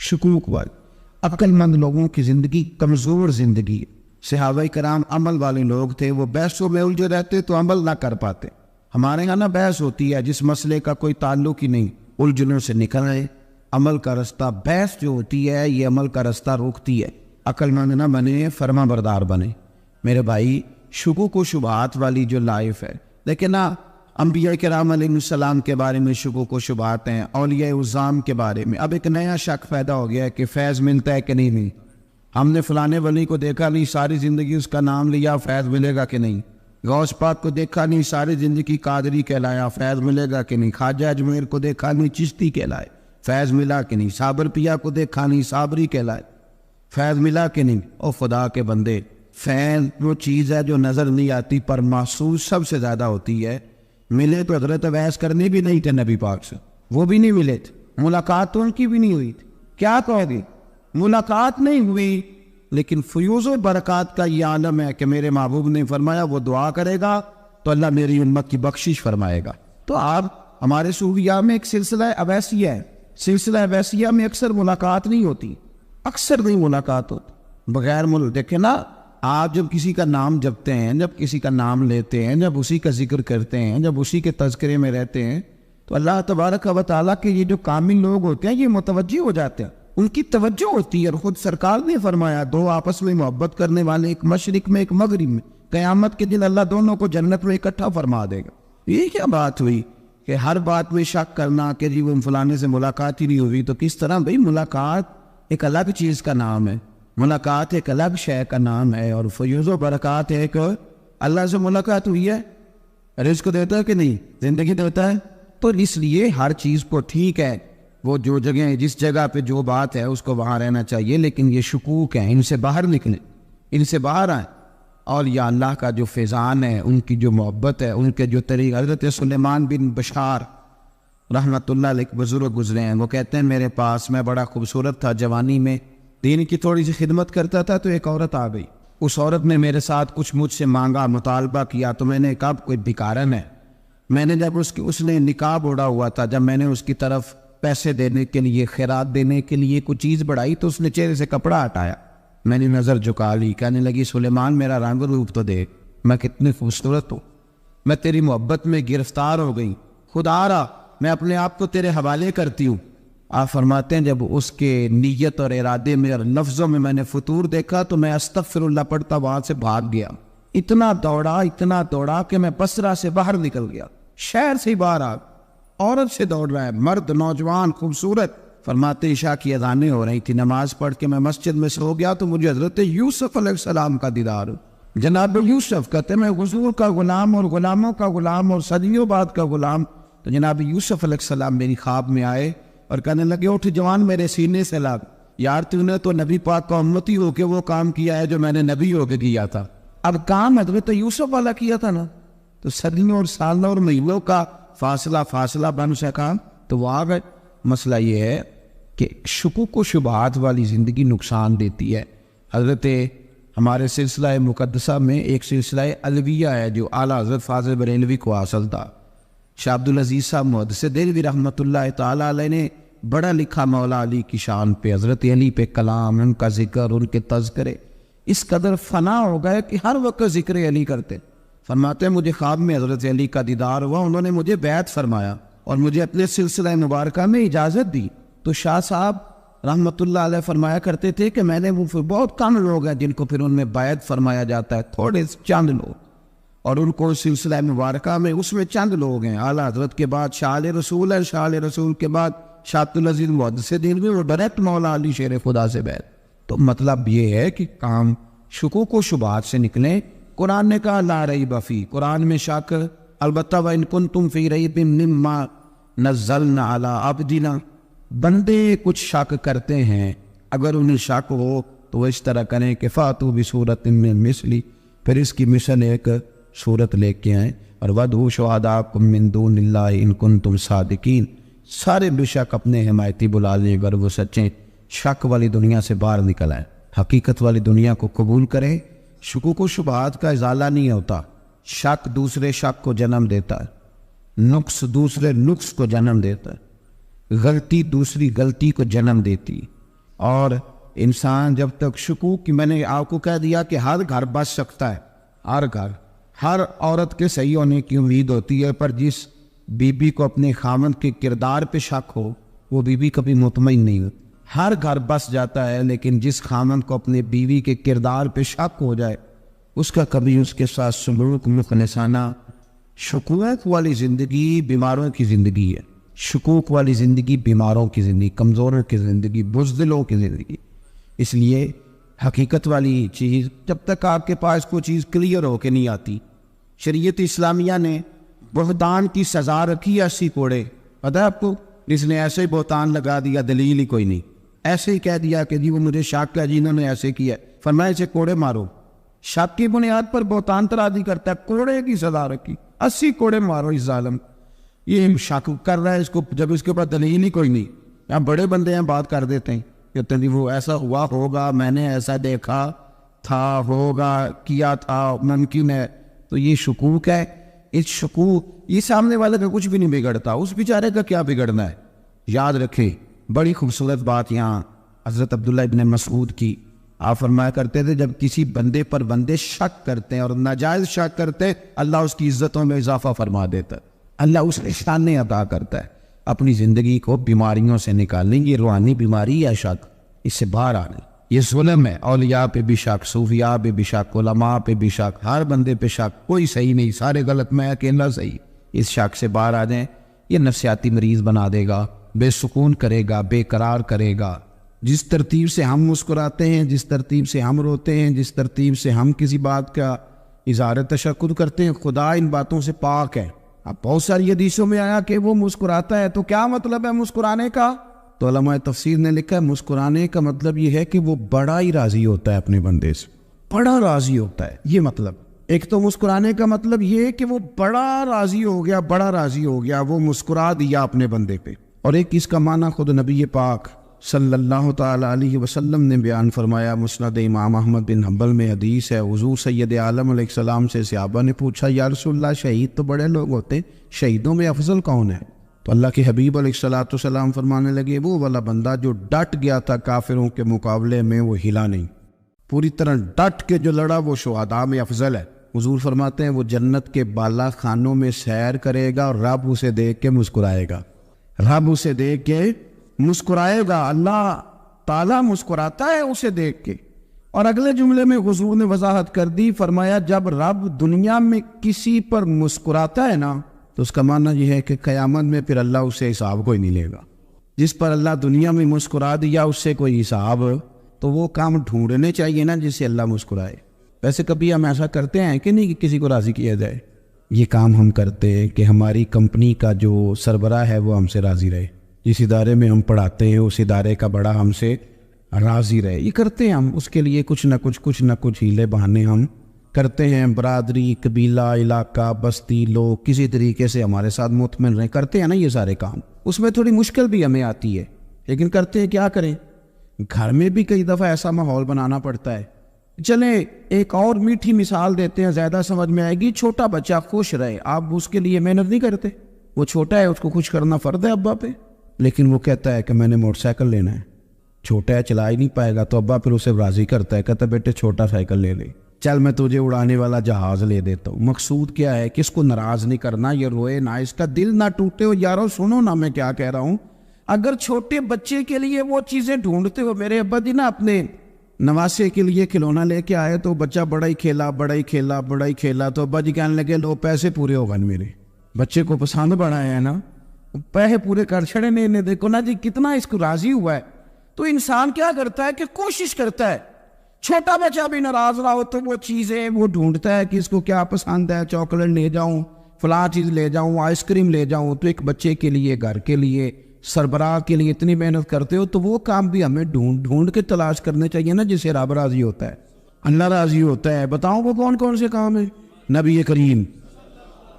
B: شکوک والی عقل مند لوگوں کی زندگی کمزور زندگی ہے. صحابہ کرام عمل والے لوگ تھے, وہ بحثوں میں الجھے رہتے تو عمل نہ کر پاتے. ہمارے یہاں نا بحث ہوتی ہے جس مسئلے کا کوئی تعلق ہی نہیں, الجھنوں سے نکل رہے. عمل کا رستہ, بحث جو ہوتی ہے یہ عمل کا رستہ روکتی ہے. عقل مند نہ بنے, فرما بردار بنے. میرے بھائی, شکوک و شبہات والی جو لائف ہے, لیکن نا انبیاء کرام علیہ السلام کے بارے میں شکوک و شبہات ہیں, اولیاء عظام کے بارے میں. اب ایک نیا شک پیدا ہو گیا ہے کہ فیض ملتا ہے کہ نہیں ملتا. ہم نے فلانے ولی کو دیکھا نہیں, ساری زندگی اس کا نام لیا, فیض ملے گا کہ نہیں. غوث پاک کو دیکھا نہیں, ساری زندگی قادری کہلایا, فیض ملے گا کہ نہیں. خواجہ اجمیر کو دیکھا نہیں, چشتی کہلائے, فیض ملا کہ نہیں. صابر پیا کو دیکھا نہیں, صابری کہلائے, فیض ملا کہ نہیں. او خدا کے بندے, فیض وہ چیز ہے جو نظر نہیں آتی پر محسوس سب سے زیادہ ہوتی ہے. ملے تو حضرت ویس کرنے بھی نہیں تھے نبی پاک سے, وہ بھی نہیں ملے تھے, ملاقات تو ان کی بھی نہیں ہوئی تھی. کیا کہو گے, ملاقات نہیں ہوئی, لیکن فیوز و برکات کا یہ عالم ہے کہ میرے محبوب نے فرمایا وہ دعا کرے گا تو اللہ میری امت کی بخشش فرمائے گا. تو آپ ہمارے صوفیاء میں ایک سلسلہ اویسیہ ہے. سلسلہ اویسیہ میں اکثر ملاقات نہیں ہوتی, اکثر نہیں ملاقات ہوتی بغیر دیکھیں نا, آپ جب کسی کا نام جپتے ہیں, جب کسی کا نام لیتے ہیں, جب اسی کا ذکر کرتے ہیں, جب اسی کے تذکرے میں رہتے ہیں, تو اللہ تبارک و تعالیٰ کے یہ جو کامل لوگ ہوتے ہیں یہ متوجہ ہو جاتے ہیں, ان کی توجہ ہوتی ہے. اور خود سرکار نے فرمایا, دو آپس میں محبت کرنے والے, ایک مشرق میں ایک مغرب میں, قیامت کے دن اللہ دونوں کو جنت میں اکٹھا فرما دے گا. یہ کیا بات ہوئی کہ ہر بات میں شک کرنا کہ جی وہ فلانے سے ملاقات ہی نہیں ہوئی. تو کس طرح بھائی, ملاقات ایک الگ چیز کا نام ہے, ملاقات ایک الگ شے کا نام ہے. اور فیوز و برکات ہے کہ اللہ سے ملاقات ہوئی ہے, رزق دیتا ہے کہ نہیں, زندگی دیتا ہے. تو اس لیے ہر چیز کو ٹھیک ہے, وہ جو جگہ جس جگہ پہ جو بات ہے اس کو وہاں رہنا چاہیے, لیکن یہ شکوک ہیں, ان سے باہر نکلیں, ان سے باہر آئیں. اور یا اللہ کا جو فیضان ہے, ان کی جو محبت ہے, ان کے جو طریقہ. حضرت سلیمان بن بشار رحمۃ اللہ علیہ بزرگ گزرے ہیں, وہ کہتے ہیں میرے پاس, میں بڑا خوبصورت تھا جوانی میں, دین کی تھوڑی سی خدمت کرتا تھا, تو ایک عورت آ گئی. اس عورت نے میرے ساتھ کچھ مجھ سے مانگا, مطالبہ کیا, تو میں نے کہا کوئی بھکارن ہے. میں نے جب اس نے نقاب اوڑھا ہوا تھا, جب میں نے اس کی طرف پیسے دینے کے لیے, خیرات دینے کے لیے کوئی چیز بڑھائی, تو اس نے چہرے سے کپڑا ہٹایا. میں نے نظر جھکا لی, کہنے لگی سلیمان میرا رنگ روپ تو دیکھ, میں کتنی خوبصورت ہوں, میں تیری محبت میں گرفتار ہو گئی, خدا را میں اپنے آپ کو تیرے حوالے کرتی ہوں. آپ فرماتے ہیں جب اس کے نیت اور ارادے میں اور لفظوں میں میں نے فطور دیکھا تو میں استغفر اللہ پڑھتا وہاں سے بھاگ گیا. اتنا دوڑا کہ میں بصرہ سے باہر نکل گیا, شہر سے باہر آ. عورت سے دوڑ رہا ہے, مرد, نوجوان, خوبصورت. فرماتے عشاء کی اذانیں ہو رہی تھی, نماز پڑھ کے میں مسجد میں سو گیا تو مجھے حضرت یوسف علیہ السلام کا دیدار. جناب یوسف کہتے میں حضور کا غلام اور غلاموں کا غلام اور صدیوں بعد کا غلام. تو جناب یوسف علیہ السلام میری خواب میں آئے اور کہنے لگے اٹھ جوان, میرے سینے سے لگ, یار تو نے تو نبی پاک کا امتی ہو کے وہ کام کیا ہے جو میں نے نبی ہو کے کیا تھا. اب کام حضرت یوسف والا کیا تھا نا, تو صدیوں اور سالوں اور مہینوں کا فاصلہ بن سکا. تو وہ آ گئے. مسئلہ یہ ہے کہ شکوک و شبہات والی زندگی نقصان دیتی ہے. حضرت ہمارے سلسلہ مقدسہ میں ایک سلسلہ علویہ ہے جو اعلیٰ حضرت فاضل بریلوی کو حاصل تھا. شاہ عبدالعزیز صاحب محدث دہلوی رحمۃ اللہ تعالیٰ علیہ نے بڑا لکھا مولا علی کی شان پہ, حضرت علی پہ کلام, ان کا ذکر, ان کے تذکرے اس قدر فنا ہو گئے کہ ہر وقت ذکر علی کرتے. فرماتے ہیں مجھے خواب میں حضرت علی کا دیدار ہوا, انہوں نے مجھے بیعت فرمایا اور مجھے اپنے سلسلہ مبارکہ میں اجازت دی. تو شاہ صاحب رحمۃ اللہ علیہ فرمایا کرتے تھے کہ میں نے وہ بہت کم لوگ ہیں جن کو پھر ان میں بیعت فرمایا جاتا ہے, تھوڑے چند لوگ, اور ان کو سلسلہ مبارکہ میں اس میں چند لوگ ہیں. اعلیٰ حضرت کے بعد شاہ رسول ہے, شاہ رسول کے بعد شاہ عبدالعزیز محدث دہلوی, اور ڈائریکٹ مولا علی شیر خدا سے بیعت. تو مطلب یہ ہے کہ کام شکوک و شبہات سے نکلیں. قرآن نے کہا لا ریب فی, قرآن میں شک, البتہ وَإِن كُنتُمْ فِي رَيْبٍ مِّمَّا نَزَّلْنَا عَلَىٰ عَبْدِنَا, بندے کچھ شک کرتے ہیں, اگر انہیں شک ہو تو وہ اس طرح کریں کہ فَأْتُوا بِسُورَةٍ مِّن مِّثْلِهِ, پھر اس کی مثل ایک صورت لے کے آئیں, اور وَادْعُوا شُهَدَاءَكُم مِّن دُونِ اللَّهِ إِن كُنتُمْ صَادِقِينَ, سارے بے شک اپنے حمایتی بلا لیں اگر وہ سچیں. شک والی دنیا سے باہر نکل آئیں, حقیقت والی دنیا کو قبول کریں. شکوک و شبہات کا ازالہ نہیں ہوتا, شک دوسرے شک کو جنم دیتا ہے, نقص دوسرے نقص کو جنم دیتا ہے. غلطی دوسری غلطی کو جنم دیتی. اور انسان جب تک شکوک کی، میں نے آپ کو کہہ دیا کہ ہر گھر بس سکتا ہے، ہر گھر، ہر عورت کے صحیح ہونے کی امید ہوتی ہے، پر جس بیوی کو اپنے خامند کے کردار پہ شک ہو وہ بیوی کبھی مطمئن نہیں ہوتی. ہر گھر بس جاتا ہے، لیکن جس خامند کو اپنے بیوی کے کردار پہ شک ہو جائے اس کا کبھی اس کے ساتھ سلوک مخلصانہ. شکوک والی زندگی بیماروں کی زندگی ہے. شکوک والی زندگی بیماروں کی زندگی، کمزوروں کی زندگی، بزدلوں کی زندگی. اس لیے حقیقت والی چیز جب تک آپ کے پاس کوئی چیز کلیئر ہو کے نہیں آتی. شریعت اسلامیہ نے بہتان کی سزا رکھی 80 کوڑے. پتہ ہے آپ کو؟ جس نے ایسے ہی بہتان لگا دیا، دلیل ہی کوئی نہیں، ایسے ہی کہہ دیا کہ جی وہ مجھے شک ہے، جی انہوں نے ایسے کیا، فرمایا اسے کوڑے مارو. شک کی بنیاد پر بہتان ترازی کرتا ہے، کوڑے کی سزا رکھی، 80 کوڑے مارو اس ظالم. یہ شک کر رہا ہے اس کو، جب اس کے اوپر دلیل ہی کوئی نہیں. یہاں بڑے بندے ہیں بات کر دیتے ہیں، کہتے ہیں وہ ایسا ہوا ہوگا، میں نے ایسا دیکھا تھا، ہوگا، کیا تھا، ممکن ہے. تو یہ شکوک ہے. اس شکوک، یہ سامنے والے کا کچھ بھی نہیں بگڑتا، اس بیچارے کا کیا بگڑنا ہے. یاد رکھیں بڑی خوبصورت بات یہاں حضرت عبداللہ ابن مسعود کی. آپ فرمایا کرتے تھے جب کسی بندے پر بندے شک کرتے ہیں اور ناجائز شک کرتے ہیں، اللہ اس کی عزتوں میں اضافہ فرما دیتا ہے، اللہ اس کے شانیں عطا کرتا ہے. اپنی زندگی کو بیماریوں سے نکالنے، یہ روحانی بیماری ہے شک، اس سے باہر آنے. یہ ظلم ہے. اولیاء پہ بھی شک، صوفیاء پہ بھی شک، علماء پہ بھی شک، ہر بندے پہ شک، کوئی صحیح نہیں، سارے غلط، میں اکیلا صحیح. اس شک سے باہر آ جائیں. یہ نفسیاتی مریض بنا دے گا، بے سکون کرے گا، بے قرار کرے گا. جس ترتیب سے ہم مسکراتے ہیں، جس ترتیب سے ہم روتے ہیں، جس ترتیب سے ہم کسی بات کا اظہار تشکر کرتے ہیں، خدا ان باتوں سے پاک ہے. اب بہت ساری حدیثوں میں آیا کہ وہ مسکراتا ہے، تو کیا مطلب ہے مسکرانے کا؟ تو علماء تفسیر نے لکھا ہے مسکرانے کا مطلب یہ ہے کہ وہ بڑا ہی راضی ہوتا ہے اپنے بندے سے، بڑا راضی ہوتا ہے. یہ مطلب ایک تو مسکرانے کا مطلب یہ ہے کہ وہ بڑا راضی ہو گیا، بڑا راضی ہو گیا، وہ مسکرا دیا اپنے بندے پہ. اور ایک اس کا معنی خود نبی پاک صلی اللہ تعالی علیہ وسلم نے بیان فرمایا. مسند امام احمد بن حنبل میں حدیث ہے، حضور سید عالم علیہ السلام سے صحابہ نے پوچھا یا رسول اللہ شہید تو بڑے لوگ ہوتے ہیں، شہیدوں میں افضل کون ہے؟ تو اللہ کے حبیب علیہ السلام فرمانے لگے وہ والا بندہ جو ڈٹ گیا تھا کافروں کے مقابلے میں، وہ ہلا نہیں، پوری طرح ڈٹ کے جو لڑا، وہ شہداء میں افضل ہے. حضور فرماتے ہیں وہ جنت کے بالا خانوں میں سیر کرے گا اور رب اسے دیکھ کے مسکرائے گا، رب اسے دیکھ کے مسکرائے گا. اللہ تعالیٰ مسکراتا ہے اسے دیکھ کے. اور اگلے جملے میں حضور نے وضاحت کر دی، فرمایا جب رب دنیا میں کسی پر مسکراتا ہے نا، تو اس کا معنی یہ ہے کہ قیامت میں پھر اللہ اسے حساب کوئی نہیں لے گا. جس پر اللہ دنیا میں مسکرا دیا اس سے کوئی حساب، تو وہ کام ڈھونڈنے چاہیے نا جس سے اللہ مسکرائے. ویسے کبھی ہم ایسا کرتے ہیں کہ نہیں کہ کسی کو راضی کیا جائے؟ یہ کام ہم کرتے ہیں کہ ہماری کمپنی کا جو سربراہ ہے وہ ہم سے راضی رہے، جس ادارے میں ہم پڑھاتے ہیں اس ادارے کا بڑا ہم سے راضی رہے. یہ کرتے ہیں ہم، اس کے لیے کچھ نہ کچھ ہیلے بہانے ہم کرتے ہیں. برادری، قبیلہ، علاقہ، بستی، لوگ کسی طریقے سے ہمارے ساتھ مطمئن رہیں، کرتے ہیں نا یہ سارے کام. اس میں تھوڑی مشکل بھی ہمیں آتی ہے، لیکن کرتے ہیں. کیا کریں؟ گھر میں بھی کئی دفعہ ایسا ماحول بنانا پڑتا ہے. چلیں ایک اور میٹھی مثال دیتے ہیں، زیادہ سمجھ میں آئے گی. چھوٹا بچہ خوش رہے، آپ اس کے لیے محنت نہیں کرتے. وہ چھوٹا ہے، اس کو خوش کرنا فرض ہے ابا پہ، لیکن وہ کہتا ہے کہ میں نے موٹر سائیکل لینا ہے. چھوٹا ہے، چلا ہی نہیں پائے گا، تو ابا پھر اسے راضی کرتا ہے، کہتا ہے بیٹے چھوٹا سائیکل لے لے، چل میں تجھے اڑانے والا جہاز لے دیتا ہوں. مقصود کیا ہے کہ اس کو ناراض نہیں کرنا، یہ روئے نہ، اس کا دل نہ ٹوٹے. ہو یارو سنو نا میں کیا کہہ رہا ہوں. اگر چھوٹے بچے کے لیے وہ چیزیں ڈھونڈتے ہو، میرے ابا جی نا اپنے نواسے کے لیے کھلونا لے کے آئے تو بچہ بڑا ہی کھیلا، تو ابا جی کہنے لگے لو پیسے پورے ہو گئے. میرے بچے کو پسند بڑا ہے نا، پیسے پورے کر چھڑے نے، دیکھو نا جی کتنا اس کو راضی ہوا ہے. تو انسان کیا کرتا ہے کہ کوشش کرتا ہے، چھوٹا بچہ بھی ناراض رہا ہو تو وہ چیزیں وہ ڈھونڈتا ہے کہ اس کو کیا پسند ہے، چاکلیٹ لے جاؤں، فلاں چیز لے جاؤں، آئس کریم لے جاؤں. تو ایک بچے کے لیے، گھر کے لیے، سربراہ کے لیے اتنی محنت کرتے ہو، تو وہ کام بھی ہمیں ڈھونڈ کے تلاش کرنے چاہیے نا جسے رب راضی ہوتا ہے، اللہ راضی ہوتا ہے. بتاؤں وہ کون سے کام ہیں؟ نبی کریم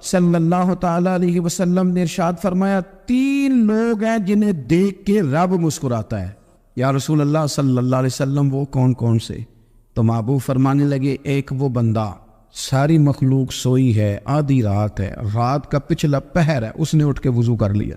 B: صلی اللہ تعالی علیہ وسلم نے ارشاد فرمایا 3 لوگ ہیں جنہیں دیکھ کے رب مسکراتا ہے. یا رسول اللہ صلی اللہ علیہ وسلم وہ کون سے؟ تو محبوب فرمانے لگے ایک وہ بندہ ساری مخلوق سوئی ہے، آدھی رات ہے، رات کا پچھلا پہر ہے، اس نے اٹھ کے وضو کر لیا،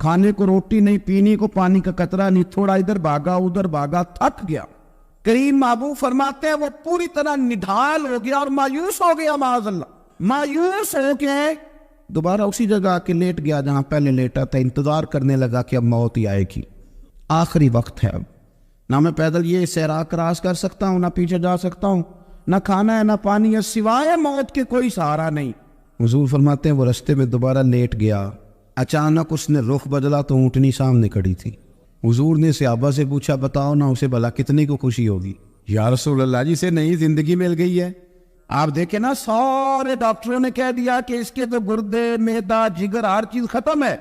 B: کھانے کو روٹی نہیں, پینے کو پانی کا قطرہ نہیں, تھوڑا ادھر بھاگا ادھر بھاگا, تھک گیا. کریم محبوب فرماتے ہیں وہ پوری طرح نڈھال ہو گیا اور مایوس ہو گیا, معاذ اللہ, مایوس ہو کے دوبارہ اسی جگہ آ کے لیٹ گیا جہاں پہلے لیٹا تھا. انتظار کرنے لگا کہ اب موت ہی آئے گی, آخری وقت ہے, اب نہ میں پیدل یہ صحرا کراس کر سکتا ہوں, نہ پیچھے جا سکتا ہوں, نہ کھانا ہے نہ پانی ہے, سوائے موت کے کوئی سہارا نہیں. حضور فرماتے ہیں وہ رستے میں دوبارہ لیٹ گیا. اچانک اس نے رخ بدلا تو اونٹنی سامنے کھڑی تھی. حضور نے صحابہ سے پوچھا بتاؤ نا اسے بھلا کتنے کو خوشی ہوگی؟ یا رسول اللہ جی سے نئی زندگی مل گئی ہے. آپ دیکھیں نا سارے ڈاکٹروں نے کہہ دیا کہ اس کے تو گردے معدہ جگر ہر چیز ختم ہے,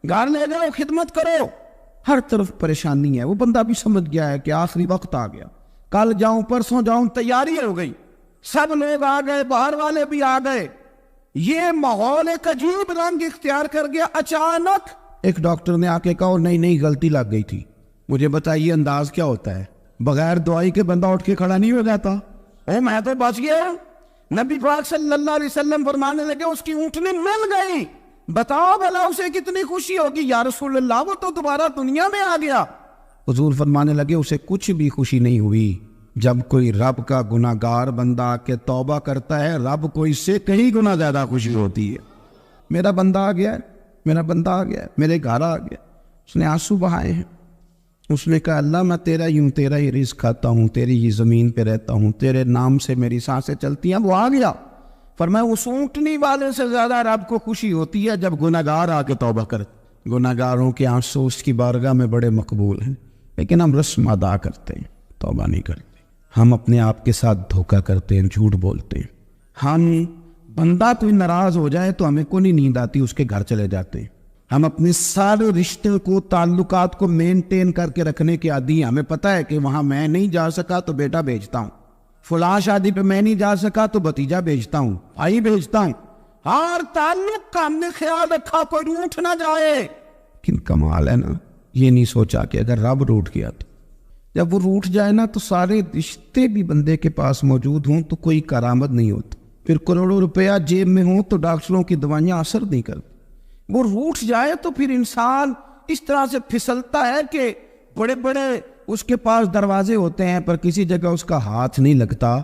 B: گھر لے جاؤ خدمت کرو, ہر طرف پریشانی ہے. وہ بندہ بھی سمجھ گیا ہے کہ آخری وقت آ گیا, کل جاؤں پرسوں جاؤں, تیاری ہو گئی, سب لوگ آ گئے, باہر والے بھی آ گئے, یہ ماحول ایک عجیب رنگ اختیار کر گیا. اچانک ایک ڈاکٹر نے آ کے کہا نہیں غلطی لگ گئی تھی, مجھے بتائیے انداز کیا ہوتا ہے؟ بغیر دوائی کے بندہ اٹھ کے کھڑا نہیں ہو جاتا. میں تو بچ گیا. نبی پاک صلی اللہ علیہ وسلم فرمانے لگے اس کی اونٹنی مل گئی, بتاؤ بھلا اسے کتنی خوشی ہوگی؟ یا رسول اللہ وہ تو دوبارہ دنیا میں آ گیا. حضور فرمانے لگے اسے کچھ بھی خوشی نہیں ہوئی. جب کوئی رب کا گناہگار بندہ آ کے توبہ کرتا ہے, رب کو اس سے کہیں گنا زیادہ خوشی ہوتی ہے. میرا بندہ آ گیا ہے, میرا بندہ آ گیا, میرے گھر آ گیا. اس نے آنسو بہائے ہیں. اس نے کہا اللہ میں تیرا ہی رزق کھاتا ہوں, تیری ہی زمین پہ رہتا ہوں, تیرے نام سے میری سانسیں چلتی ہیں. وہ آ گیا. فرمایا اس اونٹنی والے سے زیادہ رب کو خوشی ہوتی ہے جب گناہگار آ کے توبہ کرتے. گناہگاروں کے آنسو اس کی بارگاہ میں بڑے مقبول ہیں, لیکن ہم رسم ادا کرتے ہیں, توبہ نہیں کرتے. ہم اپنے آپ کے ساتھ دھوکہ کرتے ہیں, جھوٹ بولتے ہیں. ہم بندہ کوئی ناراض ہو جائے تو ہمیں کو نہیں نیند آتی, اس کے گھر چلے جاتے ہیں. ہم اپنے سارے رشتے کو, تعلقات کو مینٹین کر کے رکھنے کے عادی ہیں. ہمیں پتہ ہے کہ وہاں میں نہیں جا سکا تو بیٹا بھیجتا ہوں, فلاں شادی پہ میں نہیں جا سکا تو بھتیجا بھیجتا ہوں, بھائی بھیجتا ہوں. ہر تعلق کا ہم نے خیال رکھا کوئی روٹ نہ جائے. لیکن کمال ہے نا, یہ نہیں سوچا کہ اگر رب روٹ گیا تو جب وہ روٹ جائے نا تو سارے رشتے بھی بندے کے پاس موجود ہوں تو کوئی کرامت نہیں ہوتی. پھر کروڑوں روپیہ جیب میں ہوں تو ڈاکٹروں کی دوائیاں اثر نہیں کرتی. وہ روٹ جائے تو پھر انسان اس طرح سے پھسلتا ہے کہ بڑے بڑے اس کے پاس دروازے ہوتے ہیں پر کسی جگہ اس کا ہاتھ نہیں لگتا.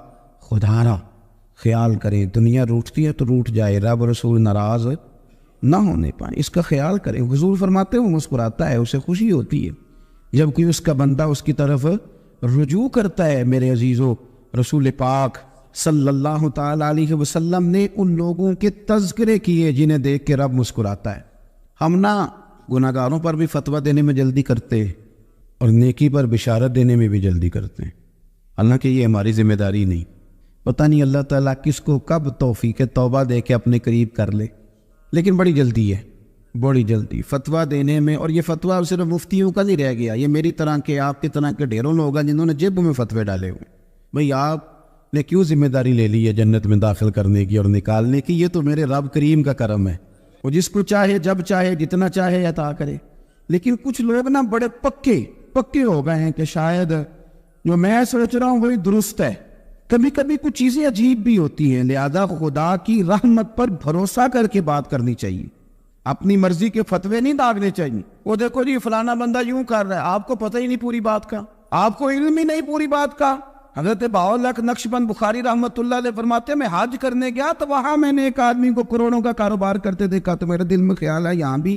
B: خدا را خیال کریں, دنیا روٹتی ہے تو روٹ جائے, رب رسول ناراض نہ ہونے پائیں, اس کا خیال کریں. حضور فرماتے ہیں وہ مسکراتا ہے, اسے خوشی ہوتی ہے جب کوئی اس کا بندہ اس کی طرف رجوع کرتا ہے. میرے عزیزو, رسول پاک صلی اللہ تعالی علیہ وسلم نے ان لوگوں کے تذکرے کیے جنہیں دیکھ کے رب مسکراتا ہے. ہم نہ گناہگاروں پر بھی فتویٰ دینے میں جلدی کرتے اور نیکی پر بشارت دینے میں بھی جلدی کرتے ہیں, حالانکہ یہ ہماری ذمہ داری نہیں. پتہ نہیں اللہ تعالیٰ کس کو کب توفیق توبہ دے کے اپنے قریب کر لے, لیکن بڑی جلدی ہے, بڑی جلدی فتویٰ دینے میں. اور یہ فتویٰ صرف مفتیوں کا نہیں رہ گیا, یہ میری طرح کے آپ کی طرح کے ڈھیروں لوگ ہیں جنہوں نے جیب میں فتوے ڈالے ہوئے. بھئی آپ نے کیوں ذمہ داری لے لی ہے جنت میں داخل کرنے کی اور نکالنے کی؟ یہ تو میرے رب کریم کا کرم ہے, وہ جس کو چاہے جب چاہے جتنا چاہے عطا کرے. لیکن کچھ لوگ نا بڑے پکے ہو گئے ہیں کہ شاید جو میں سوچ رہا ہوں وہی درست ہے. کبھی کبھی کچھ چیزیں عجیب بھی ہوتی ہیں, لہذا خدا کی رحمت پر بھروسہ کر کے بات کرنی چاہیے. اپنی مرضی کے فتوے نہیں داغنے چاہیے. وہ دیکھو جی فلانا بندہ یوں کر رہا ہے, آپ کو پتہ ہی نہیں پوری بات کا, آپ کو علم ہی نہیں پوری بات کا. حضرت بہاؤالحق نقشبند بخاری رحمۃ اللہ علیہ فرماتے ہیں میں حج کرنے گیا تو وہاں میں نے ایک آدمی کو کروڑوں کا کاروبار کرتے دیکھا تو میرے دل میں خیال ہے یہاں بھی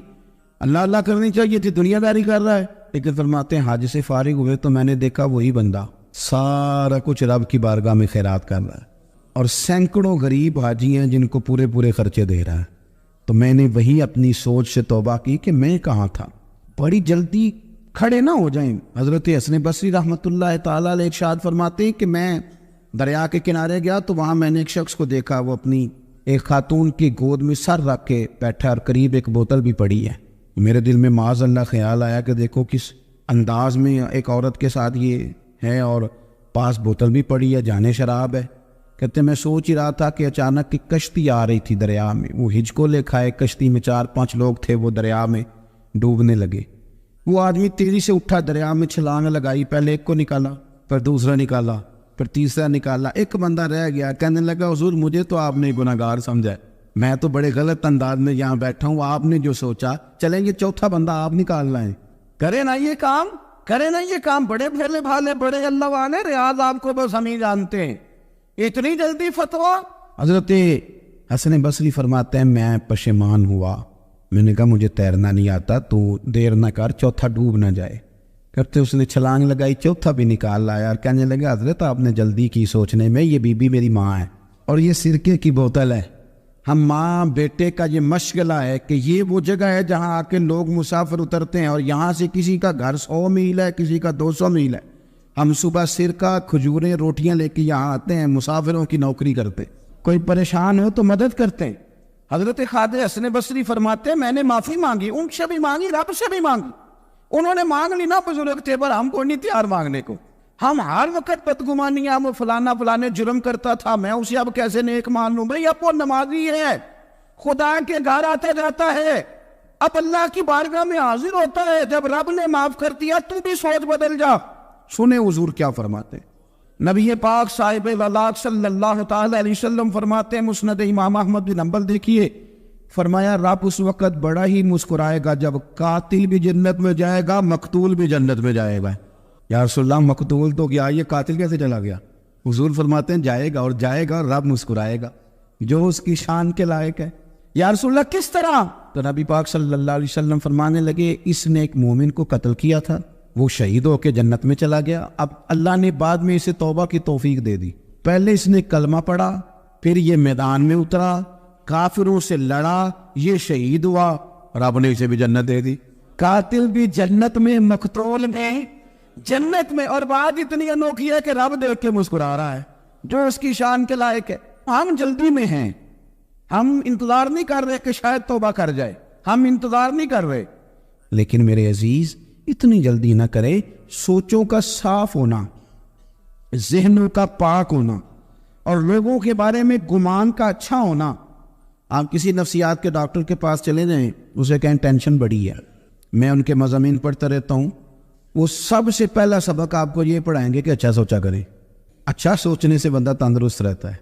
B: اللہ کرنی چاہیے تھی, دنیا داری کر رہا ہے. لیکن فرماتے ہیں حج سے فارغ ہوئے تو میں نے دیکھا وہی بندہ سارا کچھ رب کی بارگاہ میں خیرات کر رہا ہے, اور سینکڑوں غریب حاجی ہیں جن کو پورے خرچے دے رہا ہے. تو میں نے وہی اپنی سوچ سے توبہ کی کہ میں کہاں تھا. بڑی جلدی کھڑے نہ ہو جائیں. حضرت حسن بصری رحمۃ اللہ تعالیٰ علیہ ارشاد فرماتے ہیں کہ میں دریا کے کنارے گیا تو وہاں میں نے ایک شخص کو دیکھا, وہ اپنی ایک خاتون کی گود میں سر رکھ کے بیٹھا اور قریب ایک بوتل بھی پڑی ہے. میرے دل میں معاذ اللہ خیال آیا کہ دیکھو کس انداز میں ایک عورت کے ساتھ یہ ہے, اور پاس بوتل بھی پڑی ہے, جانے شراب ہے. کہتے میں سوچ ہی رہا تھا کہ اچانک ایک کشتی آ رہی تھی دریا میں. وہ ہجکو لے کھائے, کشتی میں 4-5 لوگ تھے, وہ دریا میں ڈوبنے لگے. وہ آدمی تیزی سے اٹھا, دریا میں چھلانگ لگائی, پہلے ایک کو نکالا, پھر دوسرا نکالا, پھر تیسرا نکالا. ایک بندہ رہ گیا, کہنے لگا حضور مجھے تو آپ نے گناہگار سمجھا ہے, میں تو بڑے غلط انداز میں یہاں بیٹھا ہوں, آپ نے جو سوچا چلیں یہ چوتھا بندہ آپ نکال لائیں, کرے نا یہ کام, کرے نا یہ کام, بڑے بھیلے بھالے بڑے اللہ والے, ریاض آپ کو بس ہم ہی جانتے ہیں, اتنی جلدی فتویٰ. حضرت حسن بصری فرماتے ہیں میں پشیمان ہوا, میں نے کہا مجھے تیرنا نہیں آتا, تو دیر نہ کر چوتھا ڈوب نہ جائے. کرتے اس نے چھلانگ لگائی, چوتھا بھی نکال لایا اور کہنے لگا حضرت آپ نے جلدی کی سوچنے میں, یہ بی بی میری ماں ہے اور یہ سرکے کی بوتل ہے. ہم ماں بیٹے کا یہ مشغلہ ہے کہ یہ وہ جگہ ہے جہاں آ کے لوگ مسافر اترتے ہیں, اور یہاں سے کسی کا گھر 100 میل ہے, کسی کا 200 میل ہے. ہم صبح سرکہ کھجوریں روٹیاں لے کے یہاں آتے ہیں, مسافروں کی نوکری کرتے, کوئی پریشان ہو تو مدد کرتے ہیں. حضرت خواجہ حسن بصری فرماتے ہیں میں نے معافی مانگی, ان سے بھی مانگی, رب سے بھی مانگی. انہوں نے مانگ لی نا بزرگ تھے, پر ہم کو نہیں تیار مانگنے کو. ہم ہر وقت بدگمانیاں, وہ فلانا فلانے جرم کرتا تھا, میں اسے اب کیسے نیک مان لوں. بھائی اب وہ نمازی ہے, خدا کے گھر آتا جاتا ہے, اب اللہ کی بارگاہ میں حاضر ہوتا ہے, جب رب نے معاف کر دیا تو بھی سوچ بدل جا. سنیں حضور کیا فرماتے, نبی پاک صاحب اللہ صلی اللہ تعالی علیہ وسلم فرماتے ہیں, مسند امام احمد بن حنبل دیکھیے, فرمایا رب اس وقت بڑا ہی مسکرائے گا جب قاتل بھی جنت میں جائے گا, مقتول بھی جنت میں جائے گا. یا رسول اللہ مقتول تو گیا, یہ قاتل کیسے چلا گیا؟ حضور فرماتے ہیں جائے گا, اور جائے گا رب مسکرائے گا جو اس کی شان کے لائق ہے. یا رسول اللہ کس طرح؟ تو نبی پاک صلی اللہ علیہ وسلم فرمانے لگے اس نے ایک مومن کو قتل کیا تھا, وہ شہید ہو کے جنت میں چلا گیا. اب اللہ نے بعد میں اسے توبہ کی توفیق دے دی. پہلے اس نے کلمہ پڑھا, پھر یہ میدان میں اترا, کافروں سے لڑا, یہ شہید ہوا, رب نے اسے بھی جنت دے دی. قاتل بھی جنت میں, مقتول میں جنت میں. اور بات اتنی انوکھی ہے کہ رب دیکھ کے مسکرا رہا ہے جو اس کی شان کے لائق ہے. ہم جلدی میں ہیں, ہم انتظار نہیں کر رہے کہ شاید توبہ کر جائے, ہم انتظار نہیں کر رہے. لیکن میرے عزیز اتنی جلدی نہ کرے. سوچوں کا صاف ہونا, ذہنوں کا پاک ہونا, اور لوگوں کے بارے میں گمان کا اچھا ہونا. آپ کسی نفسیات کے ڈاکٹر کے پاس چلے جائیں, اسے کہیں ٹینشن بڑی ہے, میں ان کے مضامین پڑھتا رہتا ہوں, وہ سب سے پہلا سبق آپ کو یہ پڑھائیں گے کہ اچھا سوچا کریں. اچھا سوچنے سے بندہ تندرست رہتا ہے.